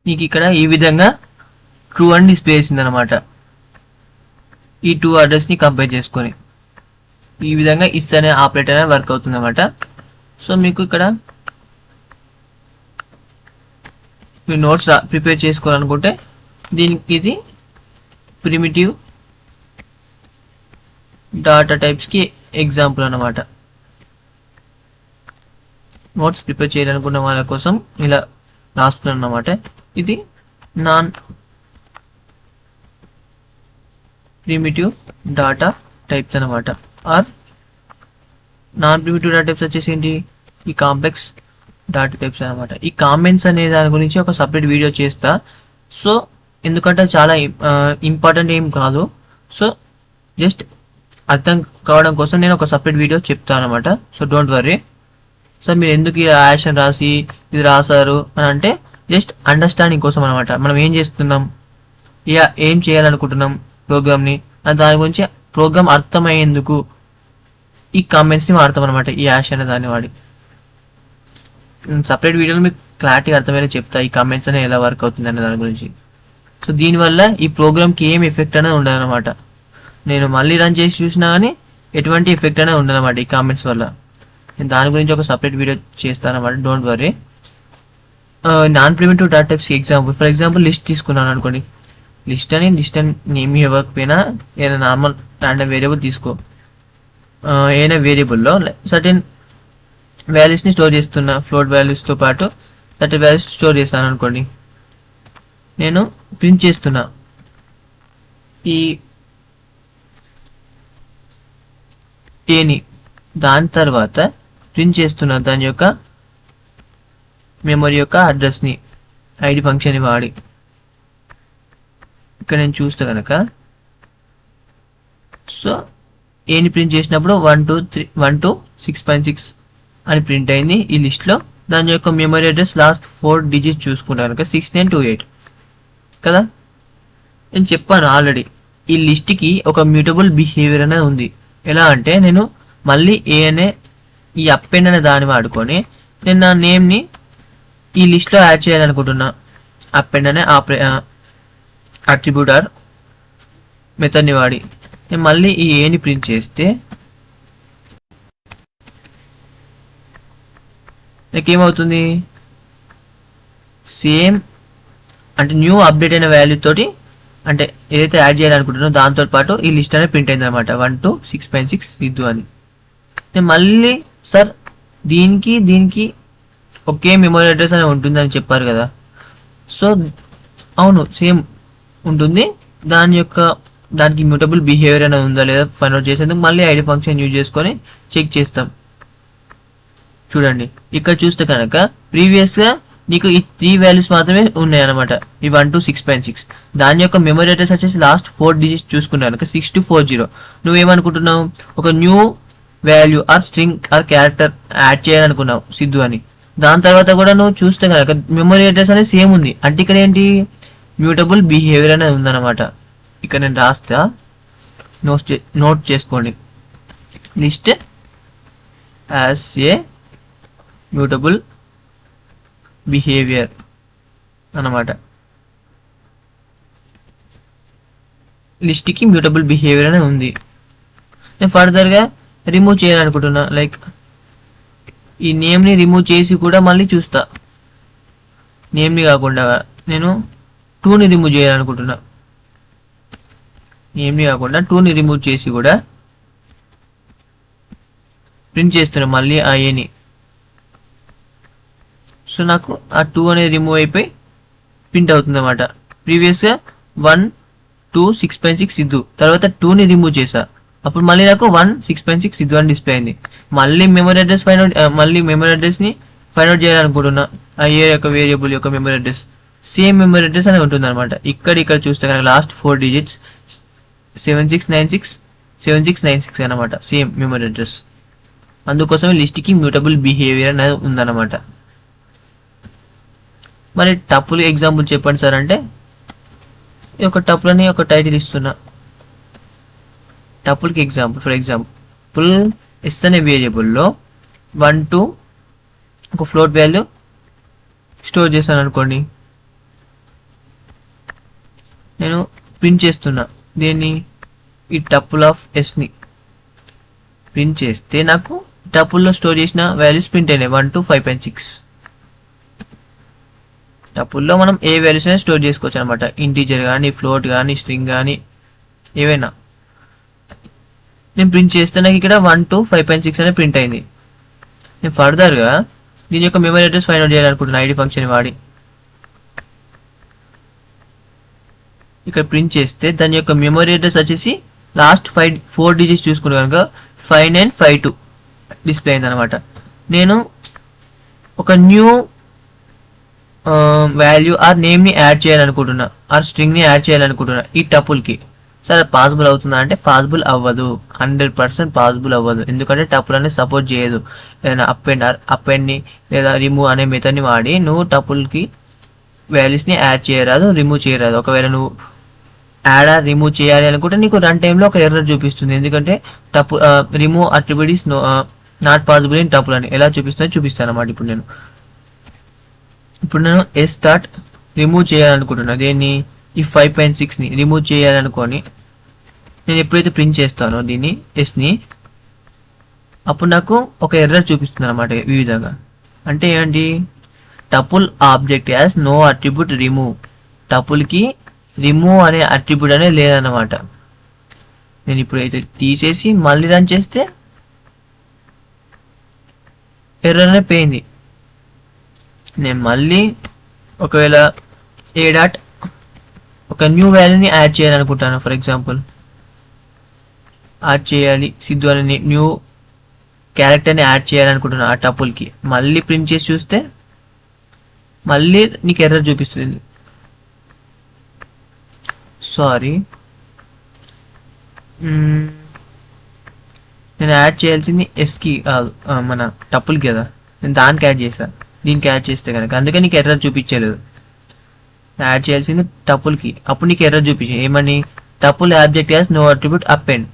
నీకు ఇక్కడ ఈ విధంగా ట్రూ అని డిస్ప్లే చేసింది అనమాట. ఈ 2 అడ్రస్ని కంపేర్ చేసుకొని ఈ విధంగా ఇస్ అనే ఆపరేటర్ అనేది వర్క్ అవుతుంది అనమాట. సో మీకు ఇక్కడ మీరు నోట్స్ ప్రిపేర్ చేసుకోవాలనుకుంటే దీనికి ఇది ప్రిమిటివ్ డాటా టైప్స్కి ఎగ్జాంపుల్ అన్నమాట. నోట్స్ ప్రిపేర్ చేయాలనుకున్న వాళ్ళ కోసం ఇలా రాస్తున్నాను అన్నమాట. ఇది నాన్ ప్రిమిటివ్ డాటా టైప్స్ అన్నమాట. Or non primitive data types వచ్చేసి ఏంటి, ఈ కాంప్లెక్స్ డాటా టైప్స్ అనమాట. ఈ కామెంట్స్ అనే దాని గురించి ఒక సపరేట్ వీడియో చేస్తా. సో ఎందుకంటే చాలా ఇంపార్టెంట్ ఏం కాదు. సో జస్ట్ అర్థం కావడం కోసం నేను ఒక సపరేట్ వీడియో చెప్తాను అనమాట. So don't worry. సో మీరు ఎందుకు ఈ యాక్షన్ రాసి ఇది రాశారు అని అంటే జస్ట్ అండర్స్టాండింగ్ కోసం అనమాట. మనం ఏం చేస్తున్నాం, ఏం చేయాలనుకుంటున్నాం ప్రోగ్రామ్ని, దాని గురించి ప్రోగ్రామ్ అర్థమయ్యేందుకు ఈ కామెంట్స్ని వాడతాం అనమాట. ఈ యాష్ అనే దాన్ని వాడి సపరేట్ వీడియోలో మీకు క్లారిటీ అర్థమయ్యేలా చెప్తా ఈ కామెంట్స్ అనేది ఎలా వర్క్ అవుతుంది అనే దాని గురించి. సో దీనివల్ల ఈ ప్రోగ్రామ్కి ఏం ఎఫెక్ట్ అనేది ఉండదన్నమాట. నేను మళ్ళీ రన్ చేసి చూసినా కానీ ఎటువంటి ఎఫెక్ట్ అనేది ఉండదన్నమాట ఈ కామెంట్స్ వల్ల. నేను దాని గురించి ఒక సపరేట్ వీడియో చేస్తాను అనమాట. Don't worry. Non primitive data టైప్స్కి ఎగ్జాంపుల్, ఫర్ ఎగ్జాంపుల్ లిస్ట్ తీసుకున్నాను అనుకోండి. లిస్ట్ అని నేమ్ ఇవ్వకపోయినా ఏదైనా నార్మల్ ర్యాండమ్ వేరియబుల్ తీసుకో. ఏదైనా వేరియబుల్లో సర్టెన్ వాల్యూస్ని స్టోర్ చేస్తున్నా, ఫ్లోట్ వాల్యూస్తో పాటు సర్టెన్ వాల్యూస్ స్టోర్ చేస్తాను అనుకోండి. నేను ప్రింట్ చేస్తున్నా ఈ ఏని, దాని తర్వాత ప్రింట్ చేస్తున్నా దాని యొక్క మెమరీ యొక్క అడ్రస్ని ఐడి ఫంక్షన్ని వాడి. ఇక్కడ నేను చూస్తే కనుక సో ఏని ప్రింట్ చేసినప్పుడు 1 to 6.6 అని ప్రింట్ అయింది ఈ లిస్ట్లో. దాని యొక్క మెమరీ అడ్రస్ లాస్ట్ 4 డిజిట్స్ చూసుకుంటా కనుక 6928 కదా. నేను చెప్పాను ఆల్రెడీ ఈ లిస్ట్కి ఒక మ్యూటబుల్ బిహేవియర్ అనేది ఉంది. ఎలా అంటే నేను మళ్ళీ ఏ అనే ఈ అపెండ్ అనే దాన్ని వాడుకొని నేను నా నేమ్ని ఈ లిస్ట్లో యాడ్ చేయాలనుకుంటున్నా. అపెండ్ అనే అట్రిబ్యూట్ ఆర్ మెథడ్ని వాడి నేను మళ్ళీ ఈ ఏని ప్రింట్ చేస్తే నాకేమవుతుంది, సేమ్ అంటే న్యూ అప్డేట్ అయిన వాల్యూ తోటి అంటే ఏదైతే యాడ్ చేయాలనుకుంటున్నానో దాంతో పాటు ఈ లిస్ట్ అనేది ప్రింట్ అయింది అనమాట. 1 to 6.6 ఇద్దు అని. నేను మళ్ళీ సార్ దీనికి ఒకే మెమరీ అడ్రస్ అని ఉంటుందని చెప్పారు కదా. సో అవును సేమ్ ఉంటుంది. దానికి మ్యూటబుల్ బిహేవియర్ అనేది ఉందా లేదా ఫైండ్ అవుట్ చేసేందుకు మళ్ళీ ఐడి ఫంక్షన్ యూజ్ చేసుకొని చెక్ చేస్తాం. చూడండి ఇక్కడ చూస్తే కనుక ప్రీవియస్గా నీకు ఈ 3 వాల్యూస్ మాత్రమే ఉన్నాయి అనమాట, ఈ 1 to 6.6. దాని యొక్క మెమరీ అడ్రస్ వచ్చేసి లాస్ట్ 4 డిజిట్స్ చూసుకున్నాను కనుక 6240. నువ్వేమనుకుంటున్నావు, ఒక new value or string or character add చేయాలనుకున్నావు సిద్ధు అని. దాని తర్వాత కూడా నువ్వు చూస్తే కనుక మెమరీ అడ్రస్ అనేది సేమ్ ఉంది. అంటే ఇక్కడ ఏంటి, మ్యూటబుల్ బిహేవియర్ అనేది ఉందన్నమాట. ఇక్కడ నేను రాస్తా, నోట్ చేసుకోండి. List as a mutable behaviour అన్నమాట. లిస్ట్కి మ్యూటబుల్ బిహేవియర్ అనేది ఉంది. నేను ఫర్దర్గా రిమూవ్ చేయాలనుకుంటున్నా, లైక్ ఈ నేమ్ని రిమూవ్ చేసి కూడా మళ్ళీ చూస్తా. నేమ్ని కాకుండా నేను 2ని రిమూవ్ చేయాలనుకుంటున్నా. ఏమీ కాకుండా 2ని రిమూవ్ చేసి కూడా ప్రింట్ చేస్తున్నా మళ్ళీ ఆ ఏని. సో నాకు ఆ 2 అనేది రిమూవ్ అయిపోయి ప్రింట్ అవుతుంది అన్నమాట. ప్రీవియస్గా 1 2 6.6 సిద్ధు, తర్వాత 2ని రిమూవ్ చేసా, అప్పుడు మళ్ళీ నాకు 1 6.6 సిద్ధు అని డిస్ప్లే అయింది. మళ్ళీ మెమరీ అడ్రస్ ని ఫైండ్ అవుట్ చేయాలనుకుంటున్నా. ఆ ఏ యొక్క వేరియబుల్ యొక్క memory address same memory address అనేది ఉంటుంది అనమాట. ఇక్కడ చూస్తే కనుక లాస్ట్ 4 డిజిట్స్ 7696 అనమాట, సేమ్ మెమరీ అడ్రస్. అందుకోసం లిస్ట్కి మ్యూటబుల్ బిహేవియర్ అనేది ఉందన్నమాట. మరి టపుల్ ఎగ్జాంపుల్ చెప్పండి సార్ అంటే ఈ యొక్క టపుల్ని ఒక టైటిల్ ఇస్తున్నా. టపుల్కి ఎగ్జాంపుల్, ఫర్ ఎగ్జాంపుల్ ఎస్ అనే వేరియబుల్లో 1 2 ఒక ఫ్లోట్ వాల్యూ స్టోర్ చేశాను అనుకోండి. నేను ప్రింట్ చేస్తున్నా దీన్ని, ఈ టపుల్ ఆఫ్ ఎస్ని ప్రింట్ చేస్తే నాకు టపుల్లో స్టోర్ చేసిన వాల్యూస్ ప్రింట్ అయినాయి 1 2 5.6. టపుల్లో మనం ఏ వాల్యూస్ అయినా స్టోర్ చేసుకోవచ్చు అనమాట. ఇంటీజర్ కానీ, ఫ్లోట్ కానీ, స్ట్రింగ్ కానీ, ఏవైనా. నేను ప్రింట్ చేస్తే నాకు ఇక్కడ 1 2 5.6 అనేది ప్రింట్ అయింది. నేను ఫర్దర్గా దీని యొక్క మెమరీ అడ్రస్ ఫైండ్ అవుట్ చేయాలనుకుంటున్నా ఐడి ఫంక్షన్ వాడి. ఇక్కడ ప్రింట్ చేస్తే దాని యొక్క మెమరీ అడ్రస్ వచ్చేసి లాస్ట్ 4 డిజిట్స్ చూసుకుంటే కనుక 5952 డిస్ప్లే అయింది అనమాట. నేను ఒక న్యూ వాల్యూ ఆర్ నేమ్ని యాడ్ చేయాలనుకుంటున్నా, ఆర్ స్ట్రింగ్ని యాడ్ చేయాలనుకుంటున్నా ఈ టపుల్కి. సరే పాసిబుల్ అవుతుందా అంటే పాసిబుల్ అవ్వదు, 100% పాసిబుల్ అవ్వదు. ఎందుకంటే టపుల్ అనేది సపోర్ట్ చేయదు. ఏదైనా అపెండ్ని లేదా రిమూవ్ అనే మెథడ్ని వాడి నువ్వు టపుల్కి వాల్యూస్ని యాడ్ చేయరాదు, రిమూవ్ చేయరాదు. ఒకవేళ నువ్వు యాడ్ ఆర్ రిమూవ్ చేయాలి అనుకుంటే నీకు రన్ టైంలో ఒక ఎర్రర్ చూపిస్తుంది. ఎందుకంటే tuple remove attribute is not possible in tuple అని ఎలా చూపిస్తాను అన్నమాట. ఇప్పుడు నేను ఎస్ డాట్ రిమూవ్ చేయాలనుకుంటున్నా దేన్ని, ఈ 5.6ని రిమూవ్ చేయాలనుకొని నేను ఎప్పుడైతే ప్రింట్ చేస్తానో దీన్ని ఎస్ని, అప్పుడు నాకు ఒక ఎర్రర్ చూపిస్తుంది అనమాట ఈ విధంగా. అంటే ఏంటి, tuple object has no attribute remove, టపుల్కి రిమూవ్ అనే అట్రిబ్యూట్ అనేది లేదన్నమాట. నేను ఇప్పుడైతే తీసేసి మళ్ళీ రన్ చేస్తే ఎర్రర్ అనేది పోయింది. నేను మళ్ళీ ఒకవేళ ఏ డాట్ ఒక న్యూ వాల్యూని యాడ్ చేయాలనుకుంటాను, ఫర్ ఎగ్జాంపుల్ యాడ్ చేయాలి సిద్ధు అనే న్యూ క్యారెక్టర్ని యాడ్ చేయాలనుకుంటున్నాను ఆ టపుల్కి. మళ్ళీ ప్రింట్ చేసి చూస్తే మళ్ళీ నీకు ఎర్రర్ చూపిస్తుంది. సారీ, నేను యాడ్ చేయాల్సింది ఎస్కి కాదు, మన టపుల్కి కదా. నేను దానికి యాడ్ చేశాను, దీనికి యాడ్ చేస్తే కనుక అందుకే నీకు ఎర్రర్ చూపించలేదు. యాడ్ చేయాల్సింది టపుల్కి, అప్పుడు నీకు ఎర్రర్ చూపించింది ఏమని, tuple object has no attribute append.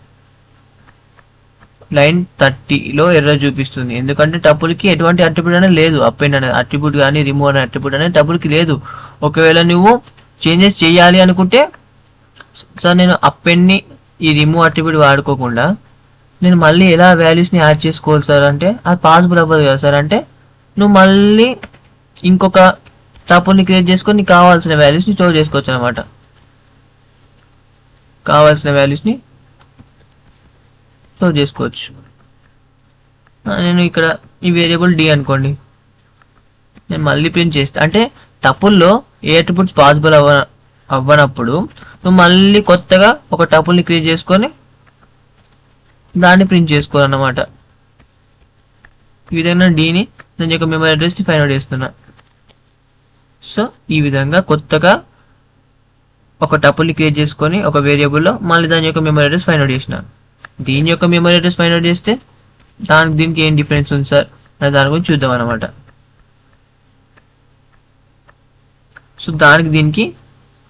Line 30లో ఎర్రర్ చూపిస్తుంది. ఎందుకంటే టపుల్కి ఎటువంటి అట్రిబ్యూట్ అనేది లేదు, అపెండ్ అనే అట్రిబ్యూట్ కానీ రిమూవ్ అనే అట్రిబ్యూట్ అనేది టపుల్కి లేదు. ఒకవేళ నువ్వు చేంజెస్ చేయాలి అనుకుంటే, సార్ నేను అపెండ్ని ఈ రిమూవ్ అట్రిబ్యూట్ వాడుకోకుండా నేను మళ్ళీ ఎలా వాల్యూస్ని యాడ్ చేసుకోవాలి సార్ అంటే అది పాసిబుల్ అవ్వదు కదా సార్. అంటే నువ్వు మళ్ళీ ఇంకొక టపుల్ని క్రియేట్ చేసుకొని నీకు కావాల్సిన వాల్యూస్ని స్టోర్ చేసుకోవచ్చు అనమాట. కావాల్సిన వాల్యూస్ని స్టోర్ చేసుకోవచ్చు. నేను ఇక్కడ ఈ వేరియబుల్ డి అనుకోండి, నేను మళ్ళీ ప్రింట్ చేస్తా. అంటే టపుల్లో ఏ అట్రిబ్యూట్స్ పాసిబుల్ అవ్వనప్పుడు నువ్వు మళ్ళీ కొత్తగా ఒక టపుల్ని క్రియేట్ చేసుకొని దాన్ని ప్రింట్ చేసుకోవాలన్నమాట. ఈ విధంగా డీని దాని యొక్క మెమరీ అడ్రస్ని ఫైండ్ అవుట్ చేస్తున్నా. సో ఈ విధంగా కొత్తగా ఒక టపుల్ని క్రియేట్ చేసుకొని ఒక వేరియబుల్లో మళ్ళీ దాని యొక్క మెమరీ అడ్రస్ ఫైండ్ అవుట్ చేసిన. దీని యొక్క మెమరీ అడ్రస్ ఫైండ్ అవుట్ చేస్తే దీనికి ఏం డిఫరెన్స్ ఉంది సార్ అనే దాని గురించి చూద్దాం అనమాట. సో దీనికి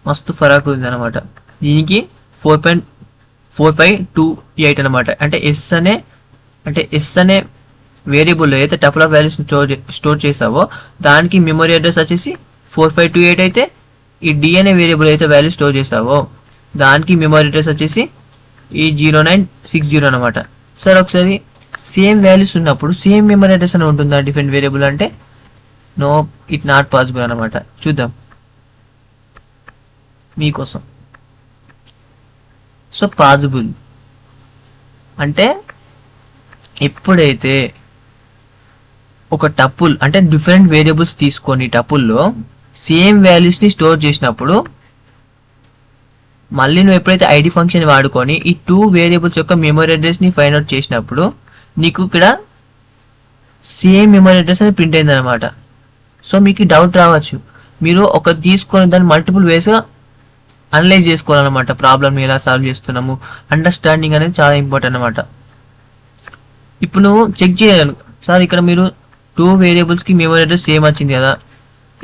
మస్తు ఫరాక్ ఉంది అనమాట. దీనికి 4.4528 అనమాట. అంటే ఎస్ అనే వేరియబుల్లో అయితే టపుల్ ఆఫ్ వాల్యూస్ స్టోర్ చేసావో దానికి మెమరీ అడ్రస్ వచ్చేసి 4528 అయితే, ఈ డి అనే వేరియబుల్ అయితే వాల్యూ స్టోర్ చేసావో దానికి మెమరీ అడ్రస్ వచ్చేసి ఈ 0960 అనమాట. సార్ ఒకసారి సేమ్ వాల్యూస్ ఉన్నప్పుడు సేమ్ మెమరీ అడ్రస్ అని ఉంటుందా డిఫరెంట్ వేరియబుల్ అంటే, నో, ఇట్ నాట్ పాసిబుల్ అనమాట. చూద్దాం. మీకోసం. సో పాసిబుల్ అంటే ఎప్పుడైతే ఒక టపుల్ అంటే డిఫరెంట్ వేరియబుల్స్ తీసుకొని టపుల్లో సేమ్ వాల్యూస్ని స్టోర్ చేసినప్పుడు మళ్ళీ నువ్వు ఎప్పుడైతే ఐడి ఫంక్షన్ వాడుకొని ఈ 2 వేరియబుల్స్ యొక్క మెమరీ అడ్రస్ని ఫైండ్ అవుట్ చేసినప్పుడు నీకు ఇక్కడ సేమ్ మెమరీ అడ్రస్ అని ప్రింట్ అయింది అనమాట. సో మీకు డౌట్ రావచ్చు, మీరు ఒక తీసుకొని దాన్ని మల్టిపుల్ వేస్గా అనలైజ్ చేసుకోవాలన్నమాట. ప్రాబ్లమ్ని ఎలా సాల్వ్ చేస్తున్నాము, అండర్స్టాండింగ్ అనేది చాలా ఇంపార్టెంట్ అనమాట. ఇప్పుడు నువ్వు చెక్ చేయాలి సార్, ఇక్కడ మీరు 2 వేరియబుల్స్కి మెమరీ అడ్రస్ సేమ్ వచ్చింది కదా,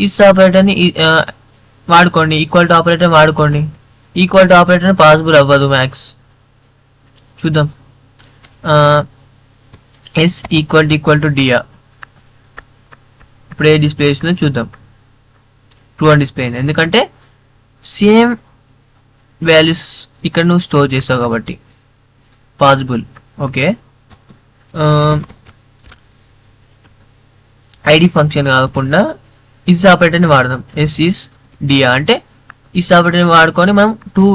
ఇస్ ఆపరేటర్ని వాడుకోండి, ఈక్వల్ టు ఆపరేటర్ వాడుకోండి. ఈక్వల్ టు ఆపరేటర్ పాసిబుల్ అవ్వదు మ్యాక్స్. చూద్దాం. ఎస్ ఈక్వల్ టు డియా ఇప్పుడు ఏ డిస్ప్లే చేస్తుందో చూద్దాం. ట్రూ అని డిస్ప్లే అయింది, ఎందుకంటే సేమ్ వాల్యూస్ ఇక్కడ నువ్వు స్టోర్ చేస్తావు కాబట్టి పాసిబుల్. ఓకే, ఐడి ఫంక్షన్ కాకుండా ఇస్ ఆపరేటర్ని వాడదాం. ఎస్ ఈస్ డియా అంటే ఇస్ ఆపరేటర్ని వాడుకొని మనం 2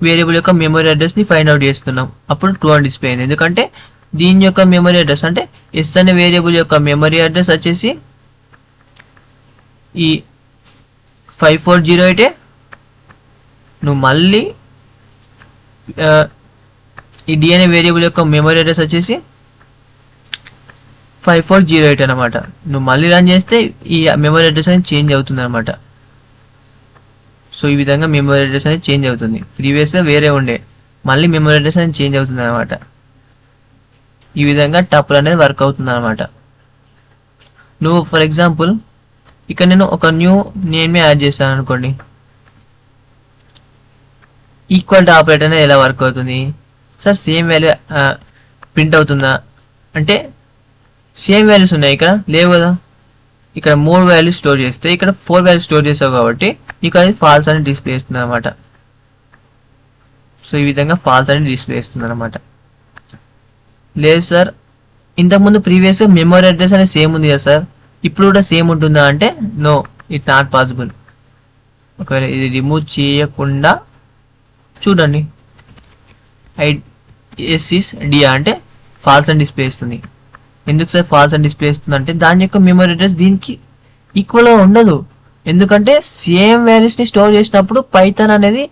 వేరియబుల్ యొక్క మెమరీ అడ్రస్ని ఫైండ్ అవుట్ చేస్తున్నాం. అప్పుడు ట్రూ అని డిస్ప్లే అయింది, ఎందుకంటే దీని యొక్క మెమరీ అడ్రస్ అంటే ఎస్ అనే వేరియబుల్ యొక్క మెమరీ అడ్రస్ వచ్చేసి ఈ 5408. నువ్వు మళ్ళీ ఈ డి అనే వేరియబుల్ యొక్క మెమరీ అడ్రస్ వచ్చేసి 5408 అనమాట. నువ్వు మళ్ళీ రన్ చేస్తే ఈ మెమరీ అడ్రస్ అనేది చేంజ్ అవుతుంది అనమాట. సో ఈ విధంగా మెమరీ అడ్రస్ అనేది చేంజ్ అవుతుంది. ప్రీవియస్గా వేరే ఉండే, మళ్ళీ మెమరీ అడ్రస్ అనేది చేంజ్ అవుతుంది అనమాట. ఈ విధంగా టపుల్ అనేది వర్క్ అవుతుంది అనమాట. నువ్వు ఫర్ ఎగ్జాంపుల్ ఇక్కడ నేను ఒక న్యూ నేమ్ యాడ్ చేస్తాను అనుకోండి. ఈక్వల్ టు ఆపరేటర్ అనేది ఎలా వర్క్ అవుతుంది సార్, సేమ్ వాల్యూ ప్రింట్ అవుతుందా అంటే సేమ్ వాల్యూస్ ఉన్నాయి, ఇక్కడ లేవు కదా. ఇక్కడ 3 వాల్యూస్ స్టోర్ చేస్తే ఇక్కడ 4 వాల్యూస్ స్టోర్ చేసావు కాబట్టి నీకు అది ఫాల్స్ అని డిస్ప్లే ఇస్తుంది అనమాట. సో ఈ విధంగా ఫాల్స్ అని డిస్ప్లే ఇస్తుంది అనమాట. లేదు సార్, ఇంతకుముందు ప్రీవియస్ మెమరీ అడ్రస్ అనేది సేమ్ ఉంది కదా సార్, ఇప్పుడు కూడా సేమ్ ఉంటుందా అంటే నో, ఇట్ నాట్ పాసిబుల్. ఒకవేళ ఇది రిమూవ్ చేయకుండా చూడండి, ఎస్ ఈస్ డియా అంటే ఫాల్స్ అని డిస్ప్లే ఇస్తుంది. ఎందుకు సార్ ఫాల్స్ అని డిస్ప్లే ఇస్తుంది అంటే దాని యొక్క మెమరీ అడ్రస్ దీనికి ఈక్వల్గా ఉండదు, ఎందుకంటే సేమ్ వాల్యూస్ని స్టోర్ చేసినప్పుడు పైథాన్ అనేది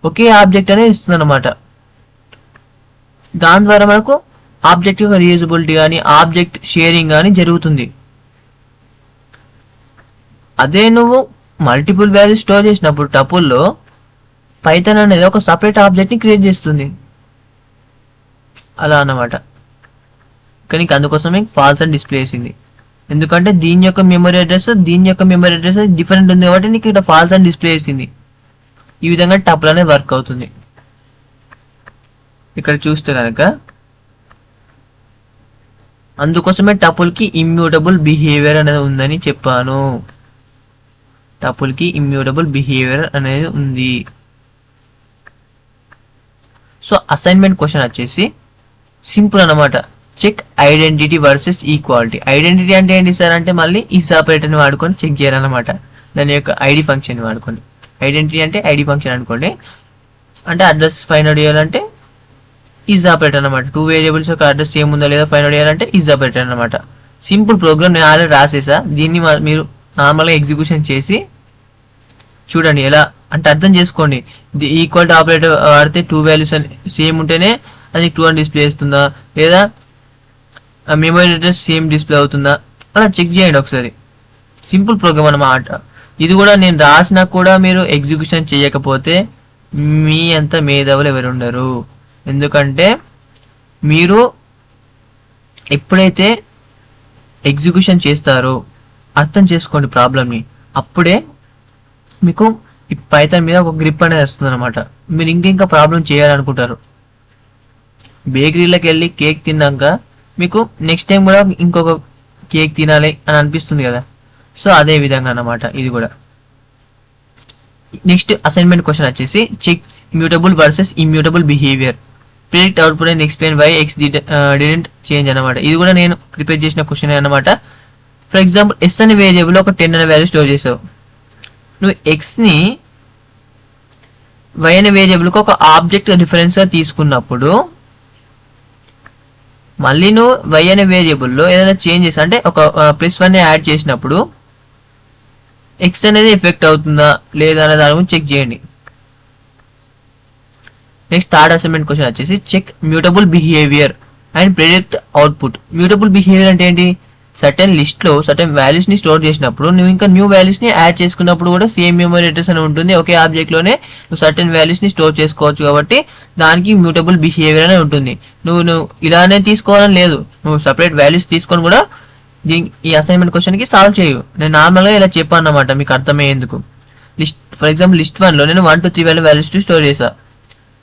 ఒకే ఆబ్జెక్ట్ అనేది ఇస్తుంది అనమాట. దాని ద్వారా మనకు ఆబ్జెక్ట్ యొక్క రీయూజబిలిటీ కానీ ఆబ్జెక్ట్ షేరింగ్ కానీ జరుగుతుంది. అదే నువ్వు మల్టిపుల్ వాల్యూస్ స్టోర్ చేసినప్పుడు టపుల్లో పైథాన్ అనేది ఒక సపరేట్ ఆబ్జెక్ట్ని క్రియేట్ చేస్తుంది అలా అన్నమాట. కానీ అందుకోసమే ఫాల్స్ అని డిస్ప్లే చేసింది, ఎందుకంటే దీని యొక్క మెమరీ అడ్రస్ డిఫరెంట్ ఉంది కాబట్టి నీకు ఇక్కడ ఫాల్స్ అని డిస్ప్లే చేసింది. ఈ విధంగా టపుల్ అనేది వర్క్ అవుతుంది. ఇక్కడ చూస్తే కనుక అందుకోసమే టపుల్కి ఇమ్యూటబుల్ బిహేవియర్ అనేది ఉందని చెప్పాను. టపుల్కి ఇమ్యూటబుల్ బిహేవియర్ అనేది ఉంది. సో అసైన్మెంట్ క్వశ్చన్ వచ్చేసి సింపుల్ అనమాట. Check identity versus equality. Identity అంటే ఏంటి సార్ అంటే మళ్ళీ ఈస్ ఆపరేటర్ని వాడుకొని చెక్ చేయాలన్నమాట, దాని యొక్క ఐడి ఫంక్షన్ వాడుకొని. ఐడెంటిటీ అంటే ఐడి ఫంక్షన్ అనుకోండి, అంటే అడ్రస్ ఫైండ్ అవుట్ చేయాలంటే ఈజ్ ఆపరేటర్ అనమాట. 2 వేరియబుల్స్ యొక్క అడ్రస్ సేమ్ ఉందా లేదా ఫైండ్ అవుట్ చేయాలంటే ఈజ్ ఆపరేటర్ అనమాట. సింపుల్ ప్రోగ్రామ్ నేను ఆల్రెడీ రాసేసా, దీన్ని మీరు నార్మల్గా ఎగ్జిక్యూషన్ చేసి చూడండి ఎలా అంటే అర్థం చేసుకోండి. ఈక్వల్ టు ఆపరేటర్ వాడితే 2 వాల్యూస్ సేమ్ ఉంటేనే అది 2 అని డిస్ప్లే చేస్తుందా లేదా మెమరీ అడ్రస్ సేమ్ డిస్ప్లే అవుతుందా అలా చెక్ చేయండి ఒకసారి. సింపుల్ ప్రోగ్రామ్ అన్నమాట. ఇది కూడా నేను రాసినా కూడా మీరు ఎగ్జిక్యూషన్ చేయకపోతే మీ అంత మేధావులు ఎవరు ఉండరు, ఎందుకంటే మీరు ఎప్పుడైతే ఎగ్జిక్యూషన్ చేస్తారో అర్థం చేసుకోండి ప్రాబ్లమ్ని, అప్పుడే మీకు ఈ పైథాన్ మీద ఒక గ్రిప్ అనేది వస్తుంది అనమాట. మీరు ఇంకా ప్రాబ్లం చేయాలనుకుంటారు. బేకరీలోకి వెళ్ళి కేక్ తిన్నాక మీకు నెక్స్ట్ టైం కూడా ఇంకొక కేక్ తినాలి అని అనిపిస్తుంది కదా, సో అదే విధంగా అన్నమాట ఇది కూడా. నెక్స్ట్ అసైన్మెంట్ క్వశ్చన్ వచ్చేసి check immutable versus immutable behaviour. Predict output and explain why X didn't change అనమాట. ఇది కూడా నేను ప్రిపేర్ చేసిన క్వశ్చన్ అనమాట. ఫర్ ఎగ్జాంపుల్ ఎస్ అనే వేరియబుల్ ఒక 10 అనే వాల్యూ స్టోర్ చేసావు. నువ్వు ఎక్స్ని y అనే వేరియబుల్కి ఒక ఆబ్జెక్ట్ రిఫరెన్స్గా తీసుకున్నప్పుడు మళ్ళీ నువ్వు y అనే వేరియబుల్లో ఏదైనా చేంజ్ చేసి అంటే ఒక +1 యాడ్ చేసినప్పుడు x అనేది ఎఫెక్ట్ అవుతుందా లేదా అనే దాని గురించి చెక్ చేయండి. నెక్స్ట్ థర్డ్ అసైన్మెంట్ క్వశ్చన్ వచ్చేసి check mutable behaviour and predict output. Mutable behaviour అంటే ఏంటి? సర్టెన్ లిస్ట్లో సర్టెన్ వాల్యూస్ని స్టోర్ చేసినప్పుడు నువ్వు ఇంకా న్యూ వాల్యూస్ని యాడ్ చేసుకున్నప్పుడు కూడా సేమ్ మెమరీ అడ్రస్ అని ఉంటుంది. ఒకే ఆబ్జెక్ట్లోనే నువ్వు సర్టెన్ వాల్యూస్ని స్టోర్ చేసుకోవచ్చు కాబట్టి దానికి మ్యూటబుల్ బిహేవియర్ అని ఉంటుంది. నువ్వు ఇలానే తీసుకోవాలని లేదు, నువ్వు సపరేట్ వాల్యూస్ తీసుకొని కూడా ఈ అసైన్మెంట్ క్వశ్చన్కి సాల్వ్ చేయు. నేను నార్మల్గా ఇలా చెప్పాను అన్నమాట మీకు అర్థమయ్యేందుకు. ఫర్ ఎగ్జాంపుల్ లిస్ట్ 1లో నేను 1 to 3 వాల్యూస్ స్టోర్ చేసా.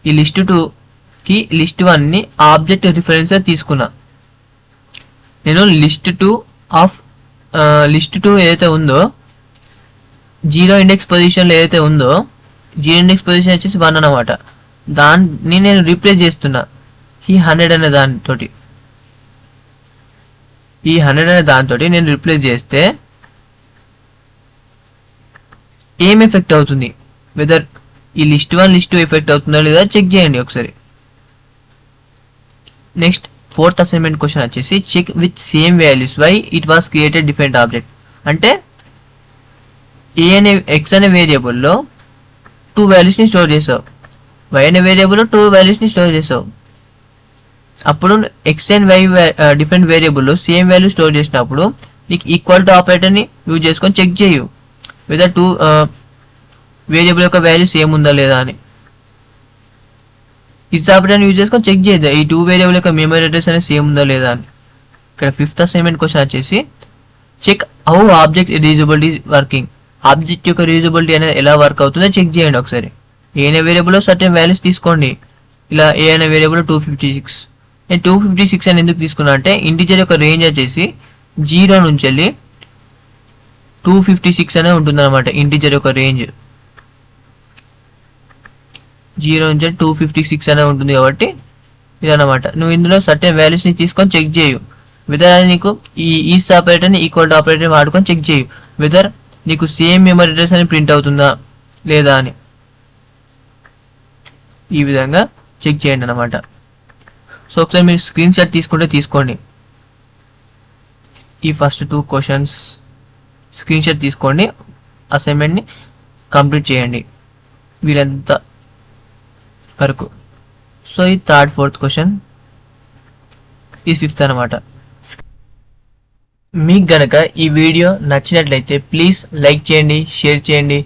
ఈ లిస్ట్ 2కి లిస్ట్ 1ని ఆబ్జెక్ట్ రిఫరెన్స్గా తీసుకున్నా. నేను లిస్ట్ 2 ఏదైతే ఉందో 0 ఇండెక్స్ పొజిషన్లో ఏదైతే ఉందో 0 ఇండెక్స్ పొజిషన్ వచ్చేసి 1 అన్నమాట. దాన్ని నేను రీప్లేస్ చేస్తున్నా ఈ 100 అనే దానితోటి. ఈ 100 అనే దానితోటి నేను రీప్లేస్ చేస్తే ఏం ఎఫెక్ట్ అవుతుంది, వెదర్ ఈ లిస్ట్ 1 లిస్ట్ 2 ఎఫెక్ట్ అవుతుందో లేదా చెక్ చేయండి ఒకసారి. నెక్స్ట్ ఫోర్త్ అసైన్మెంట్ క్వశ్చన్ వచ్చేసి check with same values why it was created different object. అంటే x అనే వేరియబుల్లో 2 వాల్యూస్ని స్టోర్ చేసావు, y అనే వేరియబుల్లో 2 వాల్యూస్ని స్టోర్ చేసావు. అప్పుడు x అండ్ y డిఫరెంట్ వేరియబుల్లో సేమ్ వాల్యూ స్టోర్ చేసినప్పుడు నీకు ఈక్వల్ టు ఆపరేటర్ని యూజ్ చేసుకొని చెక్ చేయు వెదర్ 2 వేరియబుల్ యొక్క వాల్యూ సేమ్ ఉందా లేదా అని. ఇస్ ఆపరేటర్ని యూజ్ చేసుకొని చెక్ చేయదు ఈ 2 వేరియబుల్ యొక్క మెమరీ అడ్రస్ అనేది సేమ్ ఉందా లేదా అని. ఇక్కడ ఫిఫ్త్ అసైన్మెంట్ క్వశ్చన్ వచ్చేసి check how object reusability working. Object యొక్క రీయూజబిలిటీ అనేది ఎలా వర్క్ అవుతుందో చెక్ చేయండి ఒకసారి. ఏ అనే వేరియబుల్లో సర్టెన్ వాల్యూస్ తీసుకోండి. ఇలా ఏ అనే వేరియబుల్ 256. నేను 256 అని ఎందుకు తీసుకున్నా అంటే ఇంటిజర్ యొక్క రేంజ్ వచ్చేసి 0 నుంచి వెళ్ళి 256 అనే ఉంటుంది అనమాట. ఇంటిజర్ యొక్క రేంజ్ 0 నుంచి 256 అనే ఉంటుంది కాబట్టి ఇదన్నమాట. నువ్వు ఇందులో సర్టెన్ వాల్యూస్ని తీసుకొని చెక్ చేయు వెదర్ అది నీకు ఈ ఈస్ ఆపరేటర్ని ఈక్వల్ టు ఆపరేటర్ వాడుకొని చెక్ చేయు వెదర్ నీకు సేమ్ మెమరీ అడ్రస్ అని ప్రింట్ అవుతుందా లేదా అని. ఈ విధంగా చెక్ చేయండి అన్నమాట. సో ఒకసారి మీరు స్క్రీన్ షాట్ తీసుకుంటే తీసుకోండి. ఈ ఫస్ట్ 2 క్వశ్చన్స్ స్క్రీన్ షాట్ తీసుకోండి, అసైన్మెంట్ని కంప్లీట్ చేయండి వీరంతా వరకు. సో ఈ థర్డ్ ఫోర్త్ క్వశ్చన్ ఈ ఫిఫ్త్ అనమాట. మీకు గనక ఈ వీడియో నచ్చినట్లయితే ప్లీజ్ లైక్ చేయండి, షేర్ చేయండి,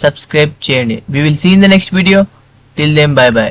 సబ్స్క్రైబ్ చేయండి. We will see in the next video. Till then bye by.